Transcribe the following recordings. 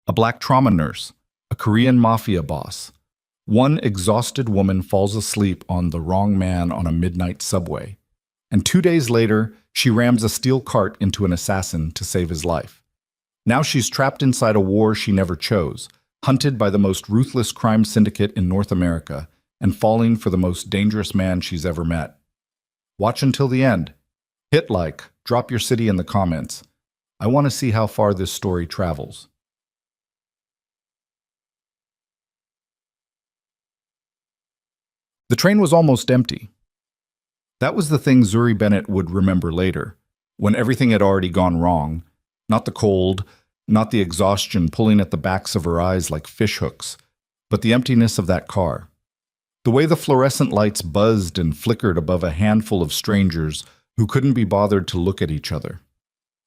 a black trauma nurse, a Korean Mafia boss. One exhausted woman falls asleep on the wrong man on a midnight subway. And 2 days later, she rams a steel cart into an assassin to save his life. Now she's trapped inside a war she never chose, hunted by the most ruthless crime syndicate in North America, and falling for the most dangerous man she's ever met. Watch until the end. Hit like, drop your city in the comments. I want to see how far this story travels. The train was almost empty. That was the thing Zuri Bennett would remember later, when everything had already gone wrong. Not the cold, not the exhaustion pulling at the backs of her eyes like fishhooks, but the emptiness of that car. The way the fluorescent lights buzzed and flickered above a handful of strangers who couldn't be bothered to look at each other.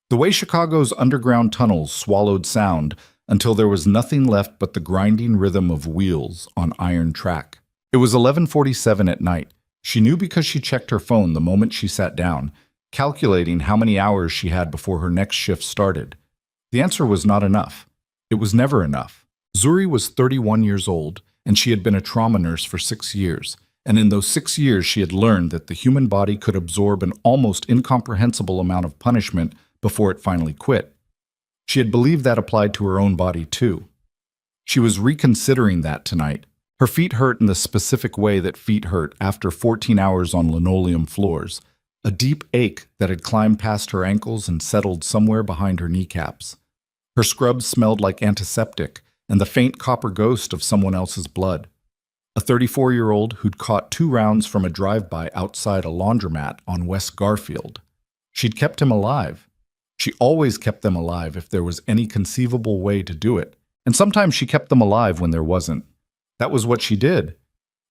The way Chicago's underground tunnels swallowed sound until there was nothing left but the grinding rhythm of wheels on iron track. It was 11:47 at night. She knew because she checked her phone the moment she sat down, calculating how many hours she had before her next shift started. The answer was not enough. It was never enough. Zuri was 31 years old, and she had been a trauma nurse for 6 years. And in those 6 years, she had learned that the human body could absorb an almost incomprehensible amount of punishment before it finally quit. She had believed that applied to her own body, too. She was reconsidering that tonight. Her feet hurt in the specific way that feet hurt after 14 hours on linoleum floors, a deep ache that had climbed past her ankles and settled somewhere behind her kneecaps. Her scrubs smelled like antiseptic and the faint copper ghost of someone else's blood. A 34-year-old who'd caught 2 rounds from a drive-by outside a laundromat on West Garfield. She'd kept him alive. She always kept them alive if there was any conceivable way to do it, and sometimes she kept them alive when there wasn't. That was what she did.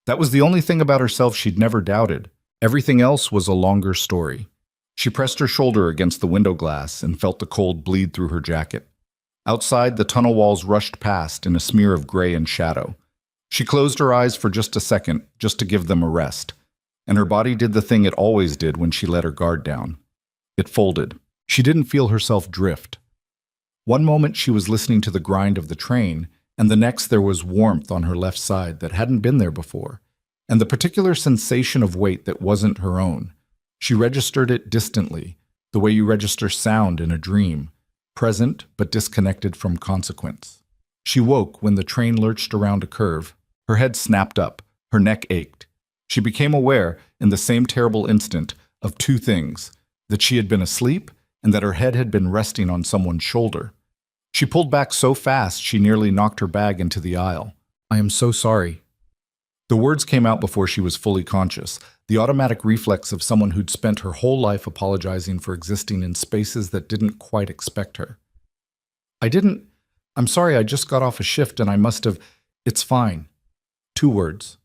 That was the only thing about herself she'd never doubted. Everything else was a longer story. She pressed her shoulder against the window glass and felt the cold bleed through her jacket. Outside, the tunnel walls rushed past in a smear of gray and shadow. She closed her eyes for just a second, just to give them a rest. And her body did the thing it always did when she let her guard down. It folded. She didn't feel herself drift. One moment she was listening to the grind of the train, and the next there was warmth on her left side that hadn't been there before, and the particular sensation of weight that wasn't her own. She registered it distantly, the way you register sound in a dream, present but disconnected from consequence. She woke when the train lurched around a curve. Her head snapped up, her neck ached. She became aware, in the same terrible instant, of 2 things: that she had been asleep and that her head had been resting on someone's shoulder. She pulled back so fast she nearly knocked her bag into the aisle. "I am so sorry." The words came out before she was fully conscious, the automatic reflex of someone who'd spent her whole life apologizing for existing in spaces that didn't quite expect her. I'm sorry, I just got off a shift and I must have... It's fine." 2 words.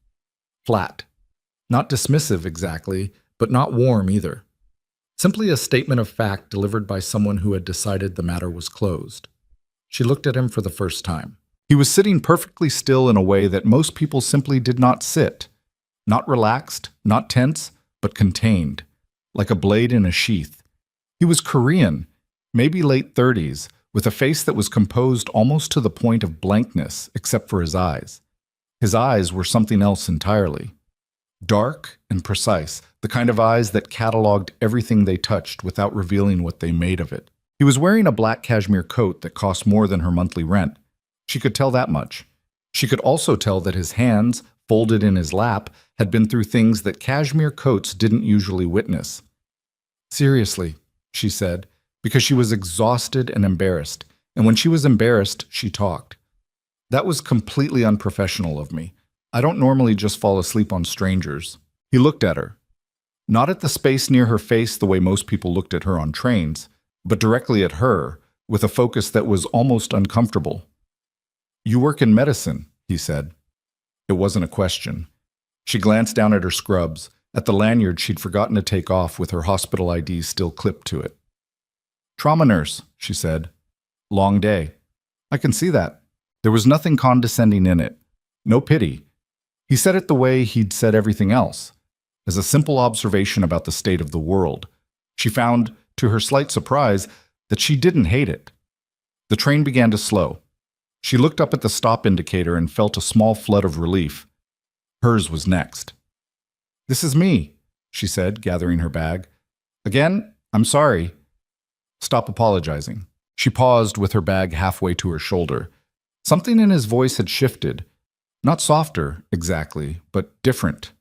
Flat. Not dismissive exactly, but not warm either. Simply a statement of fact delivered by someone who had decided the matter was closed. She looked at him for the first time. He was sitting perfectly still in a way that most people simply did not sit. Not relaxed, not tense, but contained, like a blade in a sheath. He was Korean, maybe late 30s, with a face that was composed almost to the point of blankness, except for his eyes. His eyes were something else entirely. Dark and precise, the kind of eyes that cataloged everything they touched without revealing what they made of it. He was wearing a black cashmere coat that cost more than her monthly rent. She could tell that much. She could also tell that his hands, folded in his lap, had been through things that cashmere coats didn't usually witness. "Seriously," she said, because she was exhausted and embarrassed, and when she was embarrassed, she talked. "That was completely unprofessional of me. I don't normally just fall asleep on strangers." He looked at her. Not at the space near her face the way most people looked at her on trains, but directly at her, with a focus that was almost uncomfortable. "You work in medicine," he said. It wasn't a question. She glanced down at her scrubs, at the lanyard she'd forgotten to take off with her hospital ID still clipped to it. "Trauma nurse," she said. "Long day." "I can see that." There was nothing condescending in it. No pity. He said it the way he'd said everything else, as a simple observation about the state of the world. She found, to her slight surprise, that she didn't hate it. The train began to slow. She looked up at the stop indicator and felt a small flood of relief. Hers was next. "This is me," she said, gathering her bag. "Again, I'm sorry." "Stop apologizing." She paused with her bag halfway to her shoulder. Something in his voice had shifted. Not softer, exactly, but different.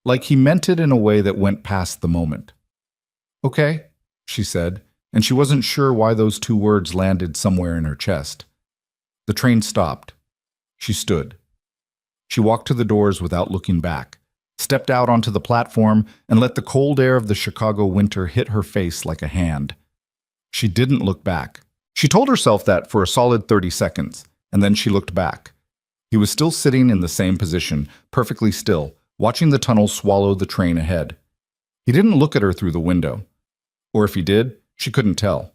Like he meant it in a way that went past the moment. "Okay," she said, and she wasn't sure why those two words landed somewhere in her chest. The train stopped. She stood. She walked to the doors without looking back, stepped out onto the platform, and let the cold air of the Chicago winter hit her face like a hand. She didn't look back. She told herself that for a solid 30 seconds, and then she looked back. He was still sitting in the same position, perfectly still, watching the tunnel swallow the train ahead. He didn't look at her through the window. Or if he did, she couldn't tell.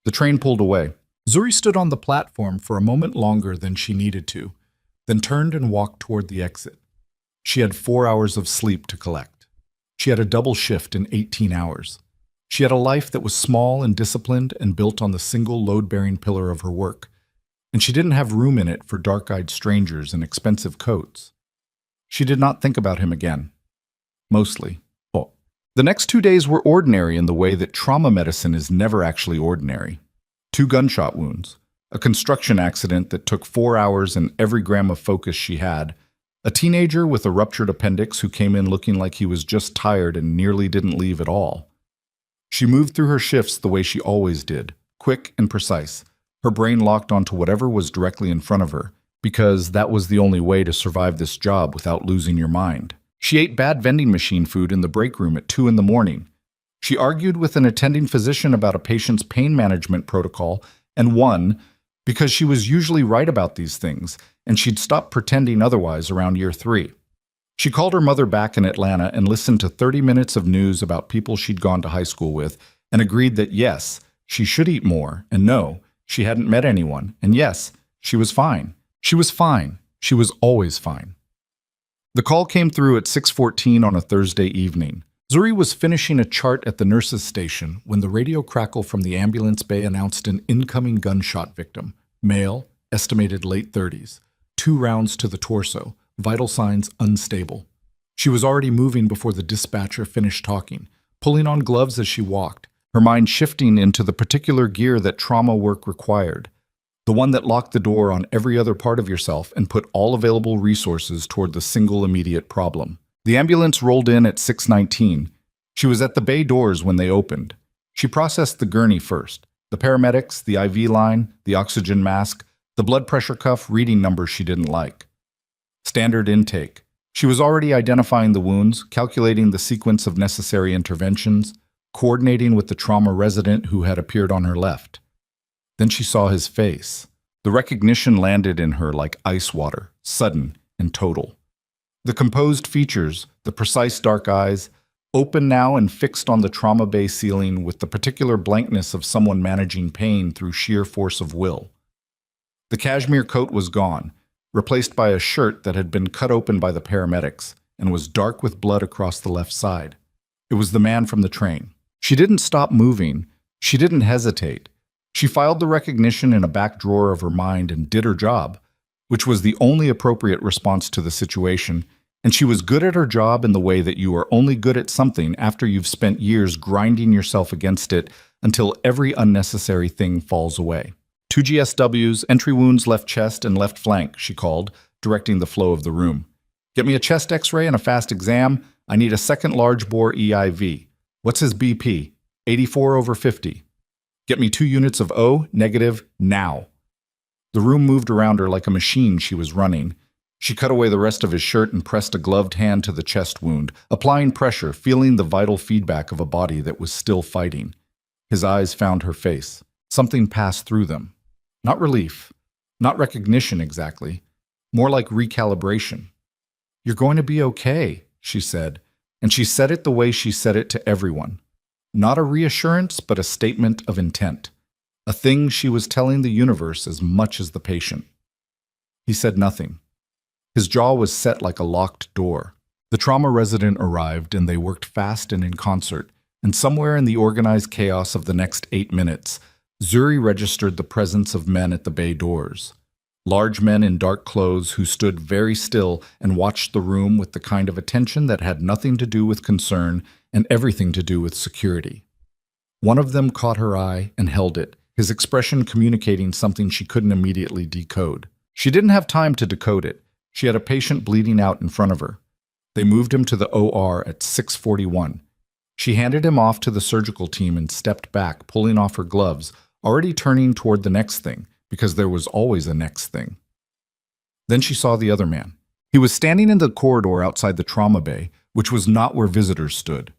The train pulled away. Zuri stood on the platform for a moment longer than she needed to, then turned and walked toward the exit. She had 4 hours of sleep to collect. She had a double shift in 18 hours. She had a life that was small and disciplined and built on the single load-bearing pillar of her work. And she didn't have room in it for dark-eyed strangers and expensive coats. She did not think about him again. Mostly. The next 2 days were ordinary in the way that trauma medicine is never actually ordinary. 2 gunshot wounds, a construction accident that took 4 hours and every gram of focus she had, a teenager with a ruptured appendix who came in looking like he was just tired and nearly didn't leave at all. She moved through her shifts the way she always did, quick and precise, her brain locked onto whatever was directly in front of her, because that was the only way to survive this job without losing your mind. She ate bad vending machine food in the break room at 2 in the morning. She argued with an attending physician about a patient's pain management protocol and won because she was usually right about these things, and she'd stopped pretending otherwise around year 3. She called her mother back in Atlanta and listened to 30 minutes of news about people she'd gone to high school with and agreed that yes, she should eat more, and no, she hadn't met anyone, and yes, she was fine. She was fine. She was always fine. The call came through at 6:14 on a Thursday evening. Zuri was finishing a chart at the nurse's station when the radio crackle from the ambulance bay announced an incoming gunshot victim, male, estimated late 30s, 2 rounds to the torso, vital signs unstable. She was already moving before the dispatcher finished talking, pulling on gloves as she walked, her mind shifting into the particular gear that trauma work required. The one that locked the door on every other part of yourself and put all available resources toward the single immediate problem. The ambulance rolled in at 6:19. She was at the bay doors when they opened. She processed the gurney first, the paramedics, the IV line, the oxygen mask, the blood pressure cuff reading numbers she didn't like. Standard intake. She was already identifying the wounds, calculating the sequence of necessary interventions, coordinating with the trauma resident who had appeared on her left. Then she saw his face. The recognition landed in her like ice water, sudden and total. The composed features, the precise dark eyes, open now and fixed on the trauma bay ceiling with the particular blankness of someone managing pain through sheer force of will. The cashmere coat was gone, replaced by a shirt that had been cut open by the paramedics and was dark with blood across the left side. It was the man from the train. She didn't stop moving. She didn't hesitate. She filed the recognition in a back drawer of her mind and did her job, which was the only appropriate response to the situation, and she was good at her job in the way that you are only good at something after you've spent years grinding yourself against it until every unnecessary thing falls away. 2 GSWs, entry wounds left chest and left flank, she called, directing the flow of the room. Get me a chest x-ray and a fast exam. I need a second large bore EIV. What's his BP? 84/50. Get me 2 units of O, negative, now. The room moved around her like a machine she was running. She cut away the rest of his shirt and pressed a gloved hand to the chest wound, applying pressure, feeling the vital feedback of a body that was still fighting. His eyes found her face. Something passed through them. Not relief, not recognition exactly, more like recalibration. "You're going to be okay," she said, and she said it the way she said it to everyone. Not a reassurance, but a statement of intent. A thing she was telling the universe as much as the patient. He said nothing. His jaw was set like a locked door. The trauma resident arrived and they worked fast and in concert, and somewhere in the organized chaos of the next 8 minutes, Zuri registered the presence of men at the bay doors. Large men in dark clothes who stood very still and watched the room with the kind of attention that had nothing to do with concern and everything to do with security. One of them caught her eye and held it, his expression communicating something she couldn't immediately decode. She didn't have time to decode it. She had a patient bleeding out in front of her. They moved him to the OR at 6:41. She handed him off to the surgical team and stepped back, pulling off her gloves, already turning toward the next thing, because there was always a next thing. Then she saw the other man. He was standing in the corridor outside the trauma bay, which was not where visitors stood.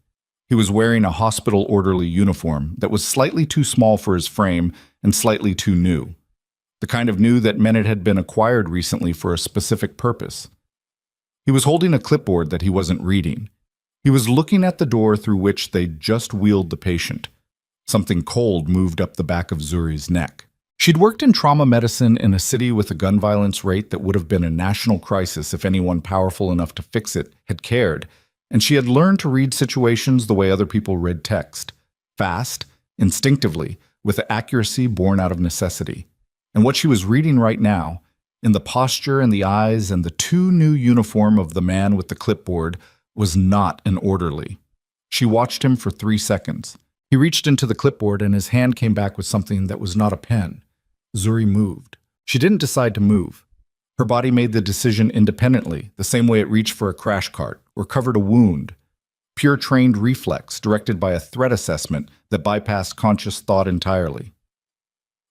He was wearing a hospital orderly uniform that was slightly too small for his frame and slightly too new. The kind of new that meant it had been acquired recently for a specific purpose. He was holding a clipboard that he wasn't reading. He was looking at the door through which they'd just wheeled the patient. Something cold moved up the back of Zuri's neck. She'd worked in trauma medicine in a city with a gun violence rate that would have been a national crisis if anyone powerful enough to fix it had cared, and she had learned to read situations the way other people read text. Fast, instinctively, with accuracy born out of necessity. And what she was reading right now, in the posture and the eyes and the too new uniform of the man with the clipboard, was not an orderly. She watched him for 3 seconds. He reached into the clipboard and his hand came back with something that was not a pen. Zuri moved. She didn't decide to move. Her body made the decision independently, the same way it reached for a crash cart or covered a wound. Pure trained reflex directed by a threat assessment that bypassed conscious thought entirely.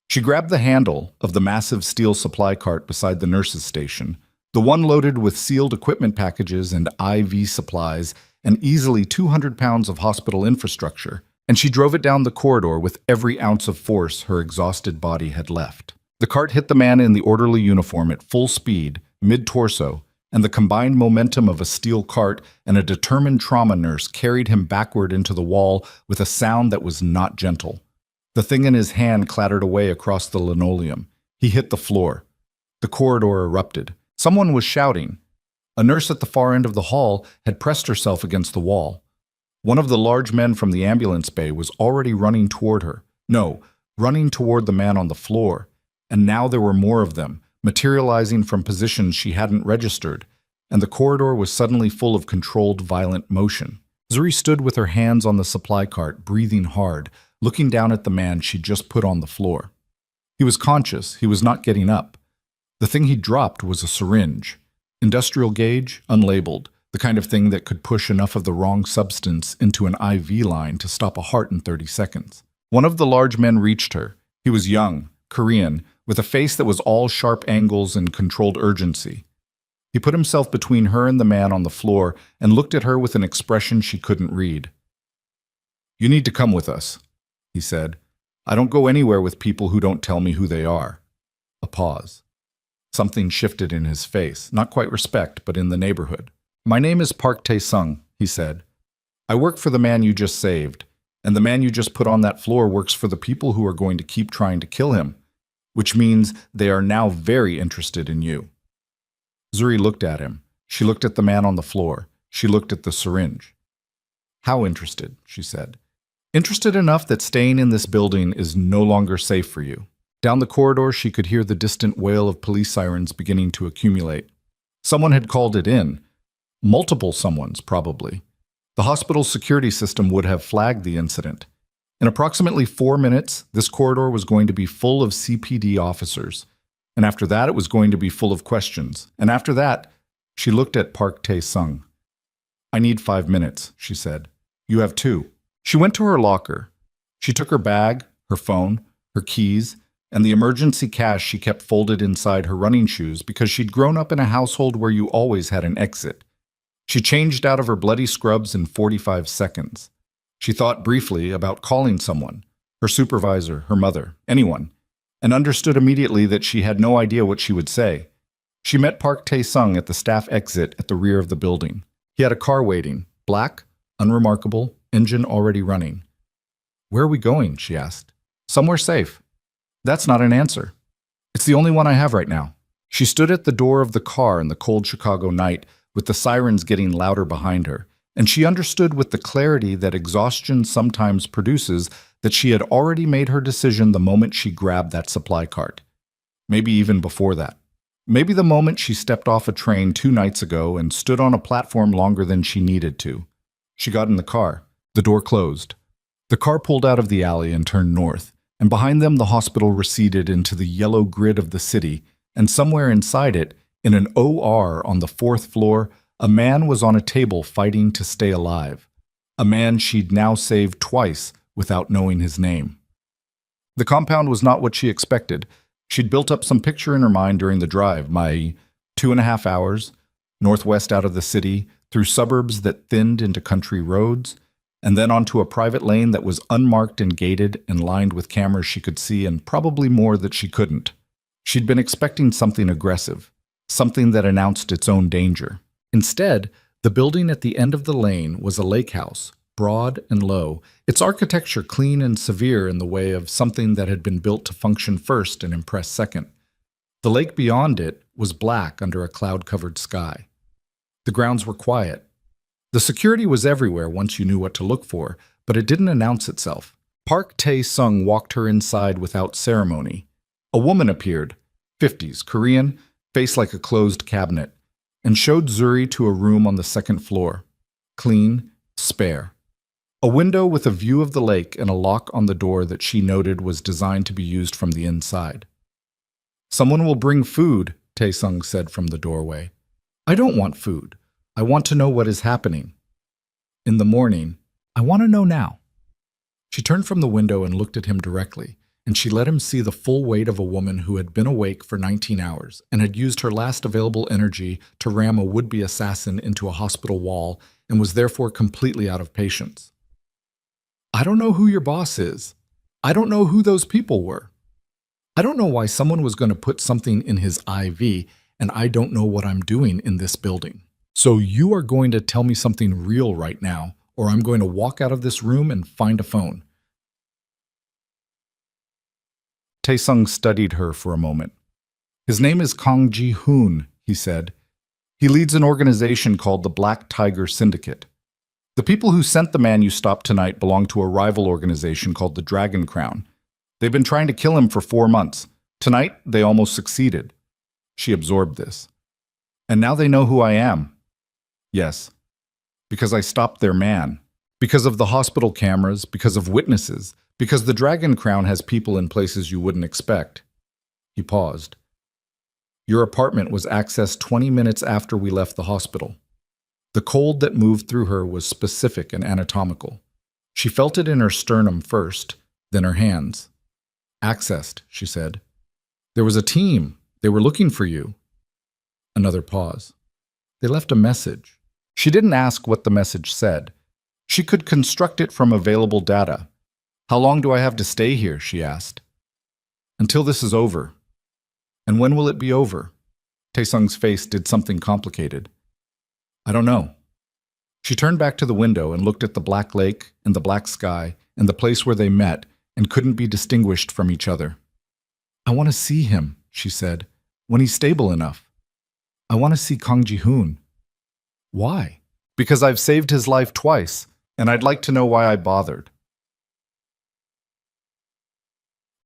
She grabbed the handle of the massive steel supply cart beside the nurse's station, the one loaded with sealed equipment packages and IV supplies and easily 200 pounds of hospital infrastructure, and she drove it down the corridor with every ounce of force her exhausted body had left. The cart hit the man in the orderly uniform at full speed, mid-torso, and the combined momentum of a steel cart and a determined trauma nurse carried him backward into the wall with a sound that was not gentle. The thing in his hand clattered away across the linoleum. He hit the floor. The corridor erupted. Someone was shouting. A nurse at the far end of the hall had pressed herself against the wall. One of the large men from the ambulance bay was already running toward her. No, running toward the man on the floor. And now there were more of them, materializing from positions she hadn't registered, and the corridor was suddenly full of controlled, violent motion. Zuri stood with her hands on the supply cart, breathing hard, looking down at the man she'd just put on the floor. He was conscious. He was not getting up. The thing he dropped was a syringe. Industrial gauge, unlabeled, the kind of thing that could push enough of the wrong substance into an IV line to stop a heart in 30 seconds. One of the large men reached her. He was young, Korean, with a face that was all sharp angles and controlled urgency. He put himself between her and the man on the floor and looked at her with an expression she couldn't read. "You need to come with us," he said. "I don't go anywhere with people who don't tell me who they are." A pause. Something shifted in his face, not quite respect, but in the neighborhood. "My name is Park Tae-sung," he said. "I work for the man you just saved, and the man you just put on that floor works for the people who are going to keep trying to kill him, which means they are now very interested in you." Zuri looked at him. She looked at the man on the floor. She looked at the syringe. "How interested?" she said. "Interested enough that staying in this building is no longer safe for you." Down the corridor, she could hear the distant wail of police sirens beginning to accumulate. Someone had called it in. Multiple someones, probably. The hospital's security system would have flagged the incident. In approximately 4 minutes, this corridor was going to be full of CPD officers. And after that, it was going to be full of questions. And after that, she looked at Park Tae-sung. "I need 5 minutes," she said. "You have 2. She went to her locker. She took her bag, her phone, her keys, and the emergency cash she kept folded inside her running shoes because she'd grown up in a household where you always had an exit. She changed out of her bloody scrubs in 45 seconds. She thought briefly about calling someone, her supervisor, her mother, anyone, and understood immediately that she had no idea what she would say. She met Park Tae-sung at the staff exit at the rear of the building. He had a car waiting, black, unremarkable, engine already running. "Where are we going?" she asked. "Somewhere safe." "That's not an answer. It's the only one I have right now." She stood at the door of the car in the cold Chicago night, with the sirens getting louder behind her, and she understood with the clarity that exhaustion sometimes produces that she had already made her decision the moment she grabbed that supply cart. Maybe even before that. Maybe the moment she stepped off a train 2 nights ago and stood on a platform longer than she needed to. She got in the car. The door closed. The car pulled out of the alley and turned north, and behind them the hospital receded into the yellow grid of the city, and somewhere inside it, in an OR on the 4th floor, a man was on a table fighting to stay alive. A man she'd now saved twice without knowing his name. The compound was not what she expected. She'd built up some picture in her mind during the drive, my 2.5 hours, northwest out of the city, through suburbs that thinned into country roads, and then onto a private lane that was unmarked and gated and lined with cameras she could see and probably more that she couldn't. She'd been expecting something aggressive, something that announced its own danger. Instead, the building at the end of the lane was a lake house, broad and low, its architecture clean and severe in the way of something that had been built to function first and impress second. The lake beyond it was black under a cloud-covered sky. The grounds were quiet. The security was everywhere once you knew what to look for, but it didn't announce itself. Park Tae-sung walked her inside without ceremony. A woman appeared, 50s, Korean, face like a closed cabinet, and showed Zuri to a room on the 2nd floor. Clean, spare. A window with a view of the lake and a lock on the door that she noted was designed to be used from the inside. "Someone will bring food," Tae-sung said from the doorway. "I don't want food. I want to know what is happening. In the morning, I want to know now." She turned from the window and looked at him directly, and she let him see the full weight of a woman who had been awake for 19 hours and had used her last available energy to ram a would-be assassin into a hospital wall and was therefore completely out of patience. "I don't know who your boss is. I don't know who those people were. I don't know why someone was going to put something in his IV, and I don't know what I'm doing in this building. So you are going to tell me something real right now, or I'm going to walk out of this room and find a phone." Tae-sung studied her for a moment. "His name is Kang Ji-hoon," he said. "He leads an organization called the Black Tiger Syndicate. The people who sent the man you stopped tonight belong to a rival organization called the Dragon Crown. They've been trying to kill him for 4 months. Tonight, they almost succeeded." She absorbed this. "And now they know who I am." "Yes. Because I stopped their man. Because of the hospital cameras, because of witnesses, because the Dragon Crown has people in places you wouldn't expect." He paused. "Your apartment was accessed 20 minutes after we left the hospital." The cold that moved through her was specific and anatomical. She felt it in her sternum first, then her hands. "Accessed," she said. "There was a team. They were looking for you." Another pause. "They left a message." She didn't ask what the message said. She could construct it from available data. "How long do I have to stay here?" she asked. "Until this is over." "And when will it be over?" Tae-sung's face did something complicated. "I don't know." She turned back to the window and looked at the black lake and the black sky and the place where they met and couldn't be distinguished from each other. "I want to see him," she said, "when he's stable enough. I want to see Kang Ji-hoon." "Why?" "Because I've saved his life twice, and I'd like to know why I bothered."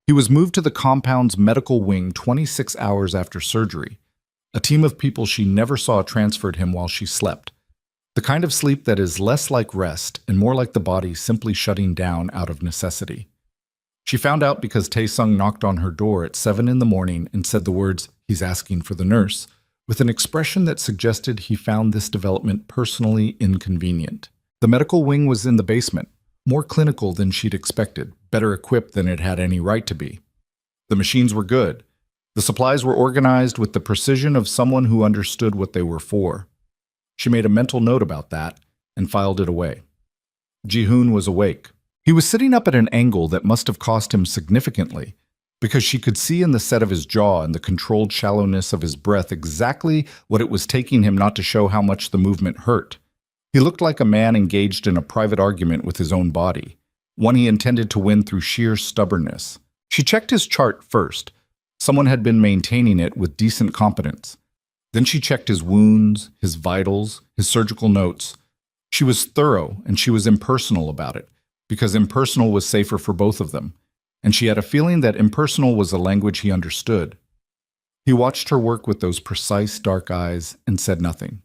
He was moved to the compound's medical wing 26 hours after surgery. A team of people she never saw transferred him while she slept. The kind of sleep that is less like rest and more like the body simply shutting down out of necessity. She found out because Tae-sung knocked on her door at 7 in the morning and said the words, "He's asking for the nurse," with an expression that suggested he found this development personally inconvenient. The medical wing was in the basement, more clinical than she'd expected, better equipped than it had any right to be. The machines were good. The supplies were organized with the precision of someone who understood what they were for. She made a mental note about that and filed it away. Ji-hoon was awake. He was sitting up at an angle that must have cost him significantly, because she could see in the set of his jaw and the controlled shallowness of his breath exactly what it was taking him not to show how much the movement hurt. He looked like a man engaged in a private argument with his own body, one he intended to win through sheer stubbornness. She checked his chart first. Someone had been maintaining it with decent competence. Then she checked his wounds, his vitals, his surgical notes. She was thorough and she was impersonal about it, because impersonal was safer for both of them, and she had a feeling that impersonal was a language he understood. He watched her work with those precise dark eyes and said nothing.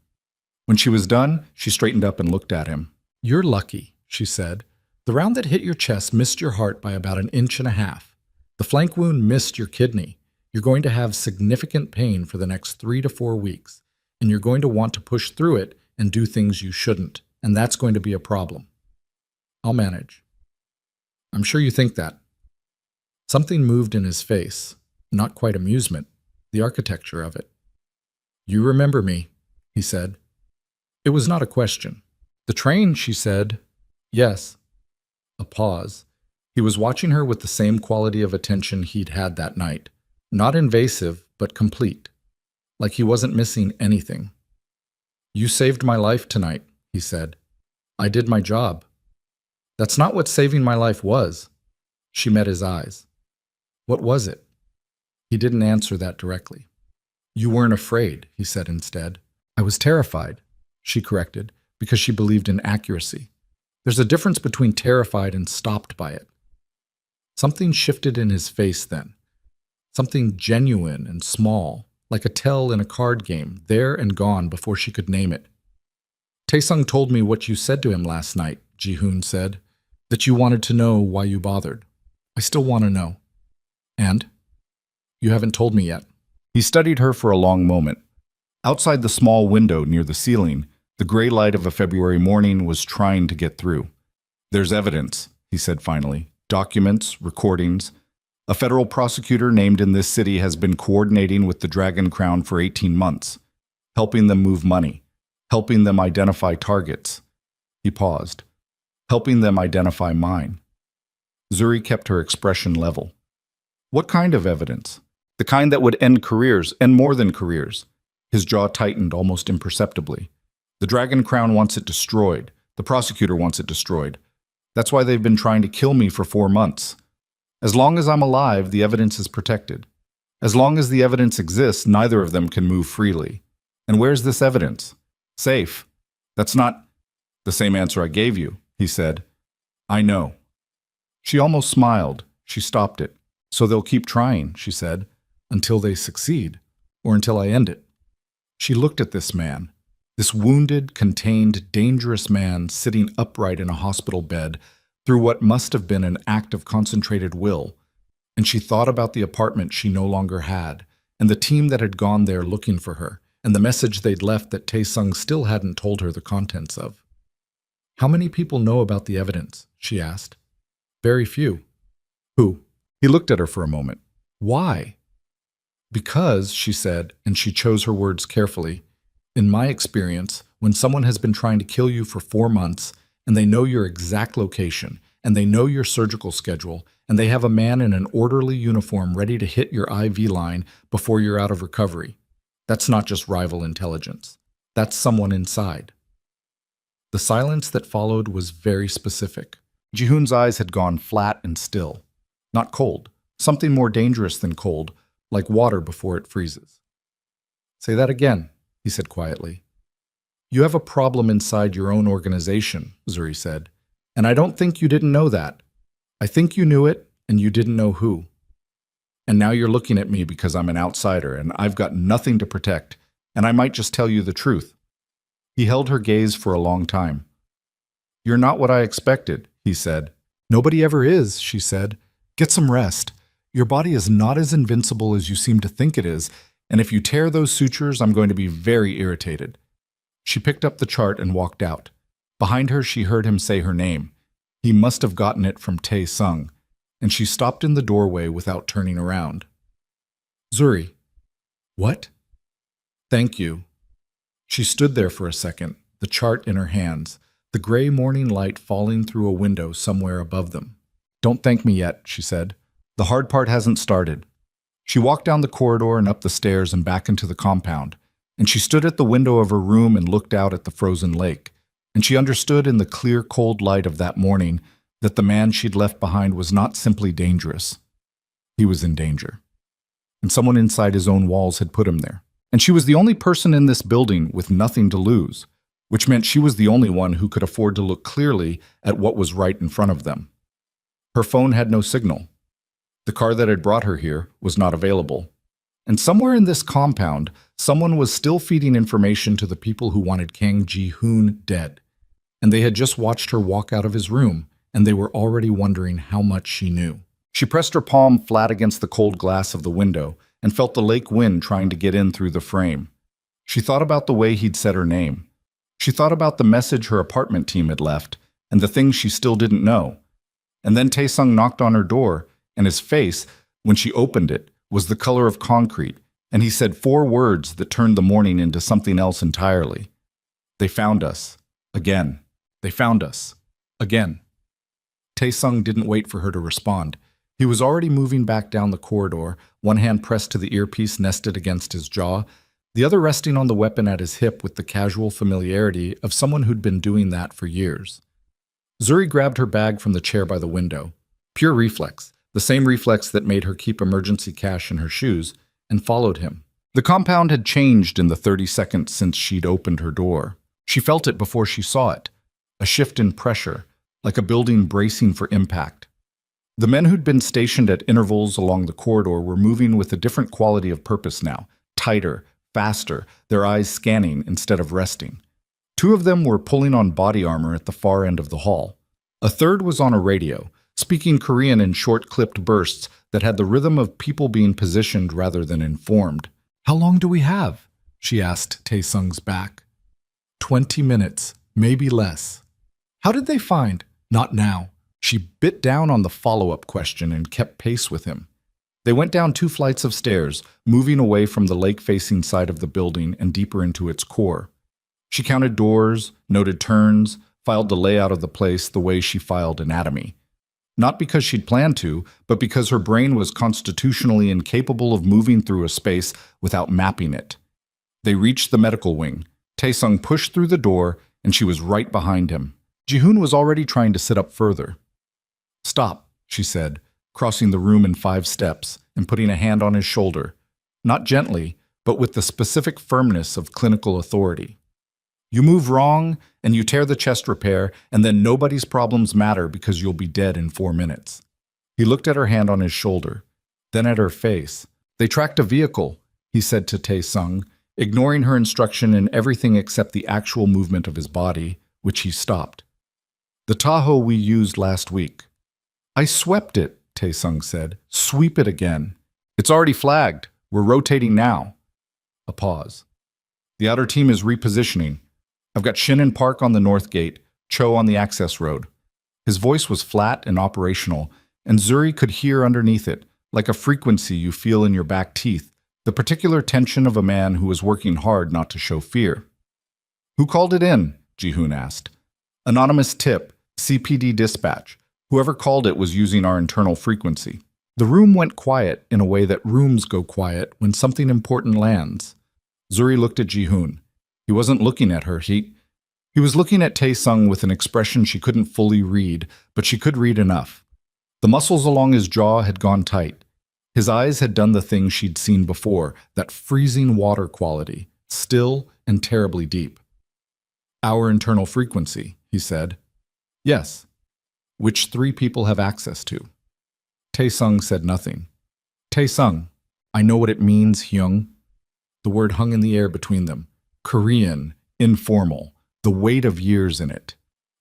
When she was done, she straightened up and looked at him. "You're lucky," she said. "The round that hit your chest missed your heart by about 1.5 inches. The flank wound missed your kidney. You're going to have significant pain for the next 3 to 4 weeks, and you're going to want to push through it and do things you shouldn't, and that's going to be a problem. I'll manage." "I'm sure you think that." Something moved in his face, not quite amusement, the architecture of it. "You remember me," he said. It was not a question. "The train," she said. "Yes." A pause. He was watching her with the same quality of attention he'd had that night. Not invasive, but complete. Like he wasn't missing anything. "You saved my life tonight," he said. "I did my job." "That's not what saving my life was." She met his eyes. "What was it?" He didn't answer that directly. "You weren't afraid," he said instead. "I was terrified," she corrected, because she believed in accuracy. There's a difference between terrified and stopped by it. Something shifted in his face then. Something genuine and small, like a tell in a card game, there and gone before she could name it. "Taesung told me what you said to him last night," Ji-hoon said, "that you wanted to know why you bothered. I still want to know." "And?" "You haven't told me yet." He studied her for a long moment. Outside the small window near the ceiling, the gray light of a February morning was trying to get through. "There's evidence," he said finally. "Documents, recordings. A federal prosecutor named in this city has been coordinating with the Dragon Crown for 18 months, helping them move money, helping them identify targets." He paused. "Helping them identify mine." Zuri kept her expression level. "What kind of evidence? The kind that would end careers, and more than careers." His jaw tightened almost imperceptibly. "The Dragon Crown wants it destroyed. The prosecutor wants it destroyed. That's why they've been trying to kill me for 4 months. As long as I'm alive, the evidence is protected. As long as the evidence exists, neither of them can move freely. And where's this evidence? Safe. That's not the same answer I gave you," he said. "I know." She almost smiled. She stopped it. "So they'll keep trying," she said, "until they succeed, or until I end it." She looked at this man, this wounded, contained, dangerous man sitting upright in a hospital bed through what must have been an act of concentrated will, and she thought about the apartment she no longer had, and the team that had gone there looking for her, and the message they'd left that Taesung still hadn't told her the contents of. "How many people know about the evidence?" she asked. "Very few." "Who?" He looked at her for a moment. "Why?" "Because," she said, and she chose her words carefully, "in my experience, when someone has been trying to kill you for 4 months, and they know your exact location, and they know your surgical schedule, and they have a man in an orderly uniform ready to hit your IV line before you're out of recovery, that's not just rival intelligence. That's someone inside." The silence that followed was very specific. Ji-hoon's eyes had gone flat and still. Not cold. Something more dangerous than cold, like water before it freezes. "Say that again," he said quietly. "You have a problem inside your own organization," Zuri said, "and I don't think you didn't know that. I think you knew it, and you didn't know who. And now you're looking at me because I'm an outsider, and I've got nothing to protect, and I might just tell you the truth." He held her gaze for a long time. "You're not what I expected," he said. "Nobody ever is," she said. "Get some rest. Your body is not as invincible as you seem to think it is, and if you tear those sutures, I'm going to be very irritated." She picked up the chart and walked out. Behind her, she heard him say her name. He must have gotten it from Taesung, and she stopped in the doorway without turning around. "Zuri." "What?" "Thank you." She stood there for a second, the chart in her hands, the gray morning light falling through a window somewhere above them. "Don't thank me yet," she said. "The hard part hasn't started." She walked down the corridor and up the stairs and back into the compound, and she stood at the window of her room and looked out at the frozen lake, and she understood in the clear, cold light of that morning that the man she'd left behind was not simply dangerous. He was in danger. And someone inside his own walls had put him there. And she was the only person in this building with nothing to lose, which meant she was the only one who could afford to look clearly at what was right in front of them. Her phone had no signal. The car that had brought her here was not available. And somewhere in this compound, someone was still feeding information to the people who wanted Kang Ji-hoon dead. And they had just watched her walk out of his room, and they were already wondering how much she knew. She pressed her palm flat against the cold glass of the window and felt the lake wind trying to get in through the frame. She thought about the way he'd said her name. She thought about the message her apartment team had left and the things she still didn't know. And then Tae-sung knocked on her door, and his face, when she opened it, was the color of concrete, and he said 4 words that turned the morning into something else entirely. They found us. Again. They found us. Again. Tae-sung didn't wait for her to respond. He was already moving back down the corridor, one hand pressed to the earpiece nested against his jaw, the other resting on the weapon at his hip with the casual familiarity of someone who'd been doing that for years. Zuri grabbed her bag from the chair by the window. Pure reflex, the same reflex that made her keep emergency cash in her shoes, and followed him. The compound had changed in the 30 seconds since she'd opened her door. She felt it before she saw it. A shift in pressure, like a building bracing for impact. The men who'd been stationed at intervals along the corridor were moving with a different quality of purpose now, tighter, faster, their eyes scanning instead of resting. 2 of them were pulling on body armor at the far end of the hall. A third was on a radio, speaking Korean in short-clipped bursts that had the rhythm of people being positioned rather than informed. "How long do we have?" she asked Tae-sung's back. 20 minutes, maybe less. How did they find? Not now. She bit down on the follow-up question and kept pace with him. They went down 2 flights of stairs, moving away from the lake-facing side of the building and deeper into its core. She counted doors, noted turns, filed the layout of the place the way she filed anatomy. Not because she'd planned to, but because her brain was constitutionally incapable of moving through a space without mapping it. They reached the medical wing. Tae-sung pushed through the door, and she was right behind him. Ji-hoon was already trying to sit up further. "Stop," she said, crossing the room in 5 steps and putting a hand on his shoulder, not gently, but with the specific firmness of clinical authority. "You move wrong, and you tear the chest repair, and then nobody's problems matter because you'll be dead in 4 minutes. He looked at her hand on his shoulder, then at her face. "They tracked a vehicle," he said to Tae-sung, ignoring her instruction in everything except the actual movement of his body, which he stopped. "The Tahoe we used last week." "I swept it," Tae-sung said. "Sweep it again." "It's already flagged. We're rotating now." A pause. "The outer team is repositioning. I've got Shinnon Park on the north gate, Cho on the access road." His voice was flat and operational, and Zuri could hear underneath it, like a frequency you feel in your back teeth, the particular tension of a man who was working hard not to show fear. "Who called it in?" Ji-hoon asked. "Anonymous tip, CPD dispatch. Whoever called it was using our internal frequency." The room went quiet in a way that rooms go quiet when something important lands. Zuri looked at Ji-hoon. He wasn't looking at her. He was looking at Tae-sung with an expression she couldn't fully read, but she could read enough. The muscles along his jaw had gone tight. His eyes had done the thing she'd seen before, that freezing water quality, still and terribly deep. "Our internal frequency," he said. "Yes." "Which 3 people have access to?" Tae-sung said nothing. "Tae-sung, I know what it means, Hyung." The word hung in the air between them. Korean, informal, the weight of years in it.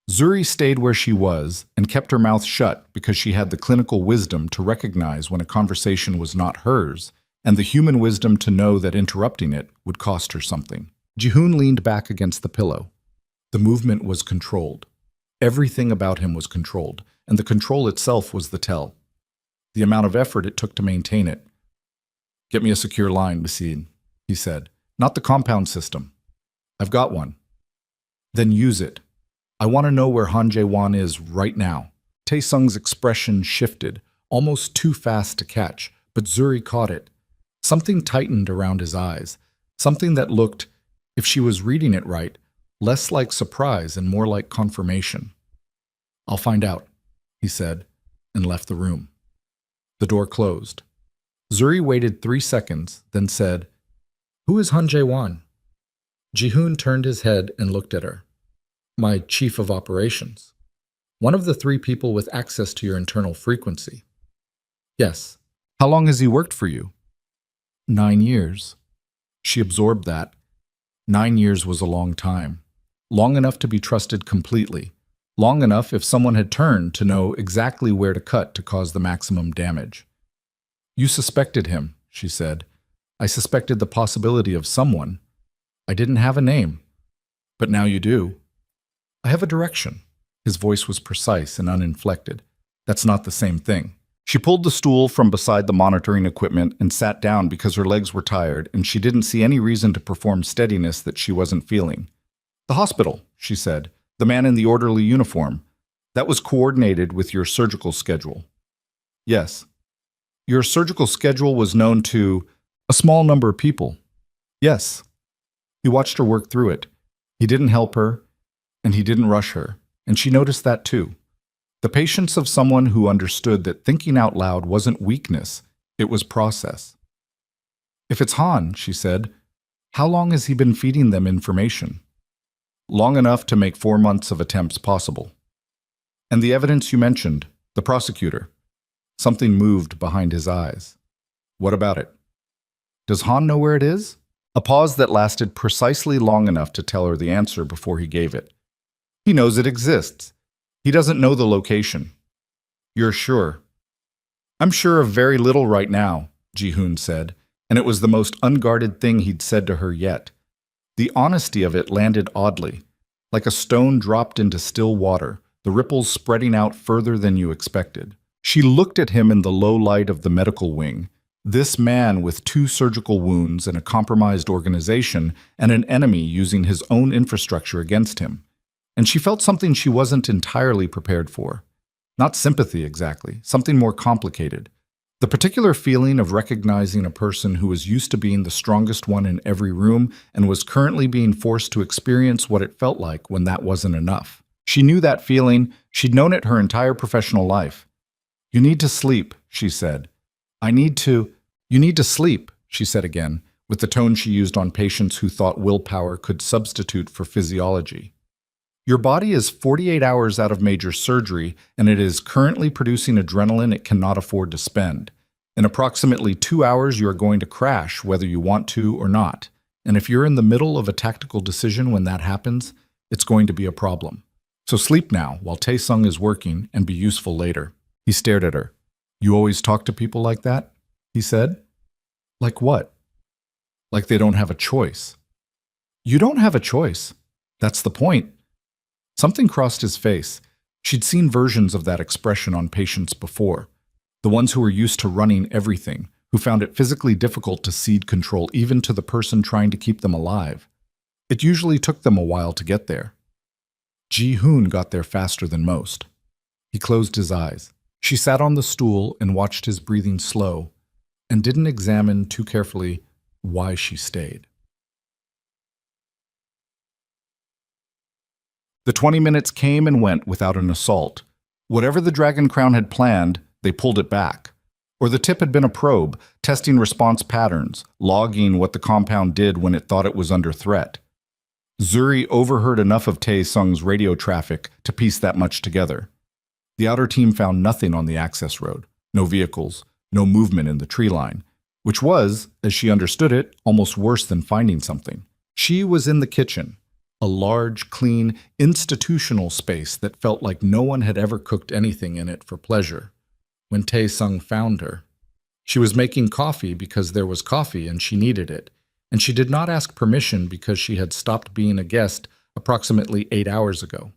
Zuri stayed where she was and kept her mouth shut because she had the clinical wisdom to recognize when a conversation was not hers, and the human wisdom to know that interrupting it would cost her something. Ji-hoon leaned back against the pillow. The movement was controlled. Everything about him was controlled, and the control itself was the tell. The amount of effort it took to maintain it. "Get me a secure line, Basid," he said. "Not the compound system." "I've got one." "Then use it. I want to know where Han Jae-won is right now." Tae-sung's expression shifted, almost too fast to catch, but Zuri caught it. Something tightened around his eyes, something that looked, if she was reading it right, less like surprise and more like confirmation. "I'll find out," he said, and left the room. The door closed. Zuri waited 3 seconds, then said, "Who is Han Jae-won?" Ji-hoon turned his head and looked at her. "My chief of operations. One of the 3 people with access to your internal frequency." "Yes." "How long has he worked for you?" 9 years. She absorbed that. 9 years was a long time. Long enough to be trusted completely. Long enough if someone had turned to know exactly where to cut to cause the maximum damage. You suspected him, she said. I suspected the possibility of someone. I didn't have a name. But now you do. I have a direction. His voice was precise and uninflected. That's not the same thing. She pulled the stool from beside the monitoring equipment and sat down because her legs were tired and she didn't see any reason to perform steadiness that she wasn't feeling. The hospital, she said. The man in the orderly uniform. That was coordinated with your surgical schedule. Yes. Your surgical schedule was known to a small number of people. Yes. He watched her work through it. He didn't help her, and he didn't rush her, and she noticed that too. The patience of someone who understood that thinking out loud wasn't weakness, it was process. If it's Han, she said, how long has he been feeding them information? Long enough to make 4 months of attempts possible. And the evidence you mentioned, the prosecutor. Something moved behind his eyes. What about it? Does Han know where it is? A pause that lasted precisely long enough to tell her the answer before he gave it. He knows it exists. He doesn't know the location. You're sure? I'm sure of very little right now, Ji-hoon said, and it was the most unguarded thing he'd said to her yet. The honesty of it landed oddly, like a stone dropped into still water, the ripples spreading out further than you expected. She looked at him in the low light of the medical wing, this man with 2 surgical wounds and a compromised organization and an enemy using his own infrastructure against him. And she felt something she wasn't entirely prepared for. Not sympathy exactly, something more complicated. The particular feeling of recognizing a person who was used to being the strongest one in every room and was currently being forced to experience what it felt like when that wasn't enough. She knew that feeling. She'd known it her entire professional life. You need to sleep, she said. You need to sleep, she said again, with the tone she used on patients who thought willpower could substitute for physiology. Your body is 48 hours out of major surgery, and it is currently producing adrenaline it cannot afford to spend. In approximately 2 hours, you are going to crash, whether you want to or not. And if you're in the middle of a tactical decision when that happens, it's going to be a problem. So sleep now, while Tae-sung is working, and be useful later. He stared at her. You always talk to people like that? He said. Like what? Like they don't have a choice. You don't have a choice. That's the point. Something crossed his face. She'd seen versions of that expression on patients before. The ones who were used to running everything, who found it physically difficult to cede control even to the person trying to keep them alive. It usually took them a while to get there. Ji-hoon got there faster than most. He closed his eyes. She sat on the stool and watched his breathing slow, and didn't examine too carefully why she stayed. The 20 minutes came and went without an assault. Whatever the Dragon Crown had planned, they pulled it back. Or the tip had been a probe, testing response patterns, logging what the compound did when it thought it was under threat. Zuri overheard enough of Tae-sung's radio traffic to piece that much together. The outer team found nothing on the access road, no vehicles, no movement in the tree line, which was, as she understood it, almost worse than finding something. She was in the kitchen. A large, clean, institutional space that felt like no one had ever cooked anything in it for pleasure. When Tae-sung found her, she was making coffee because there was coffee and she needed it, and she did not ask permission because she had stopped being a guest approximately 8 hours ago.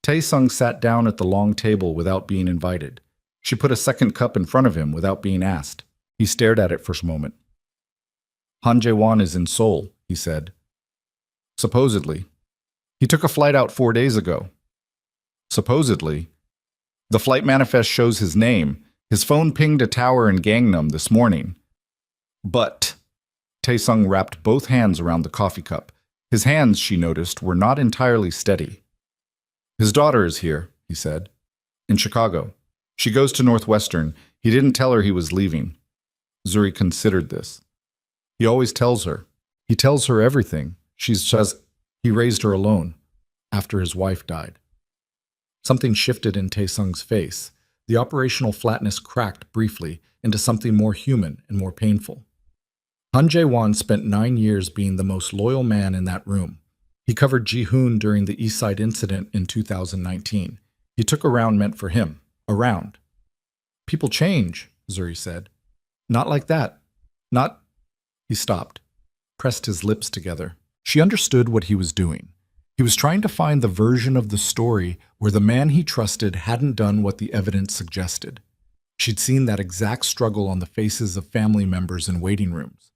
Tae-sung sat down at the long table without being invited. She put a second cup in front of him without being asked. He stared at it for a moment. Han Jae-won is in Seoul, he said. Supposedly. He took a flight out 4 days ago. Supposedly. The flight manifest shows his name. His phone pinged a tower in Gangnam this morning. But Tae-sung wrapped both hands around the coffee cup. His hands, she noticed, were not entirely steady. His daughter is here, he said. In Chicago. She goes to Northwestern. He didn't tell her he was leaving. Zuri considered this. He always tells her. He tells her everything. He raised her alone, after his wife died. Something shifted in Tae-sung's face. The operational flatness cracked briefly into something more human and more painful. Han Jae-won spent 9 years being the most loyal man in that room. He covered Ji-hoon during the East Side incident in 2019. He took a round meant for him. A round. People change, Zuri said. Not like that. Not... He stopped, pressed his lips together. She understood what he was doing. He was trying to find the version of the story where the man he trusted hadn't done what the evidence suggested. She'd seen that exact struggle on the faces of family members in waiting rooms.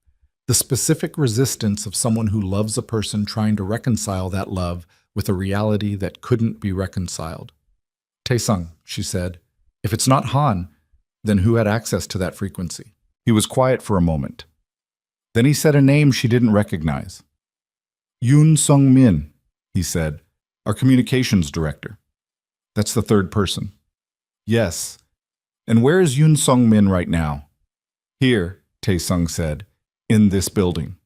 The specific resistance of someone who loves a person trying to reconcile that love with a reality that couldn't be reconciled. Tae-sung, she said, if it's not Han, then who had access to that frequency? He was quiet for a moment. Then he said a name she didn't recognize. Yoon Sung-min, he said, our communications director. That's the third person. Yes. And where is Yoon Sung-min right now? Here, Tae-sung said, in this building.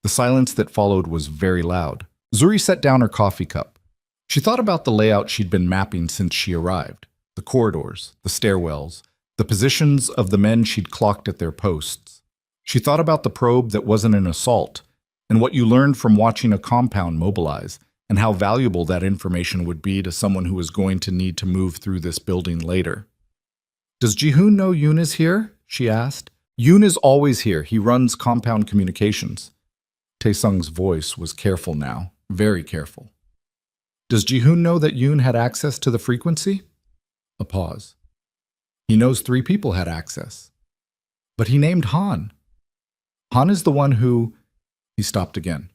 The silence that followed was very loud. Zuri set down her coffee cup. She thought about the layout she'd been mapping since she arrived. The corridors, the stairwells, the positions of the men she'd clocked at their posts. She thought about the probe that wasn't an assault, and what you learned from watching a compound mobilize, and how valuable that information would be to someone who was going to need to move through this building later. Does Ji-hoon know Yoon is here? She asked. Yoon is always here. He runs compound communications. Tae-sung's voice was careful now, very careful. Does Ji-hoon know that Yoon had access to the frequency? A pause. He knows 3 people had access. But he named Han. Han is the one who... He stopped again.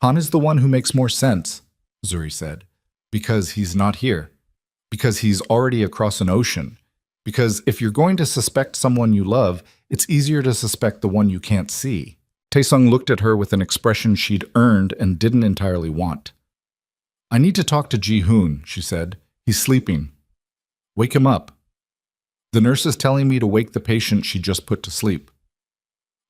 Han is the one who makes more sense, Zuri said, because he's not here, because he's already across an ocean, because if you're going to suspect someone you love, it's easier to suspect the one you can't see. Tae-sung looked at her with an expression she'd earned and didn't entirely want. I need to talk to Ji-hoon, she said. He's sleeping. Wake him up. The nurse is telling me to wake the patient she just put to sleep.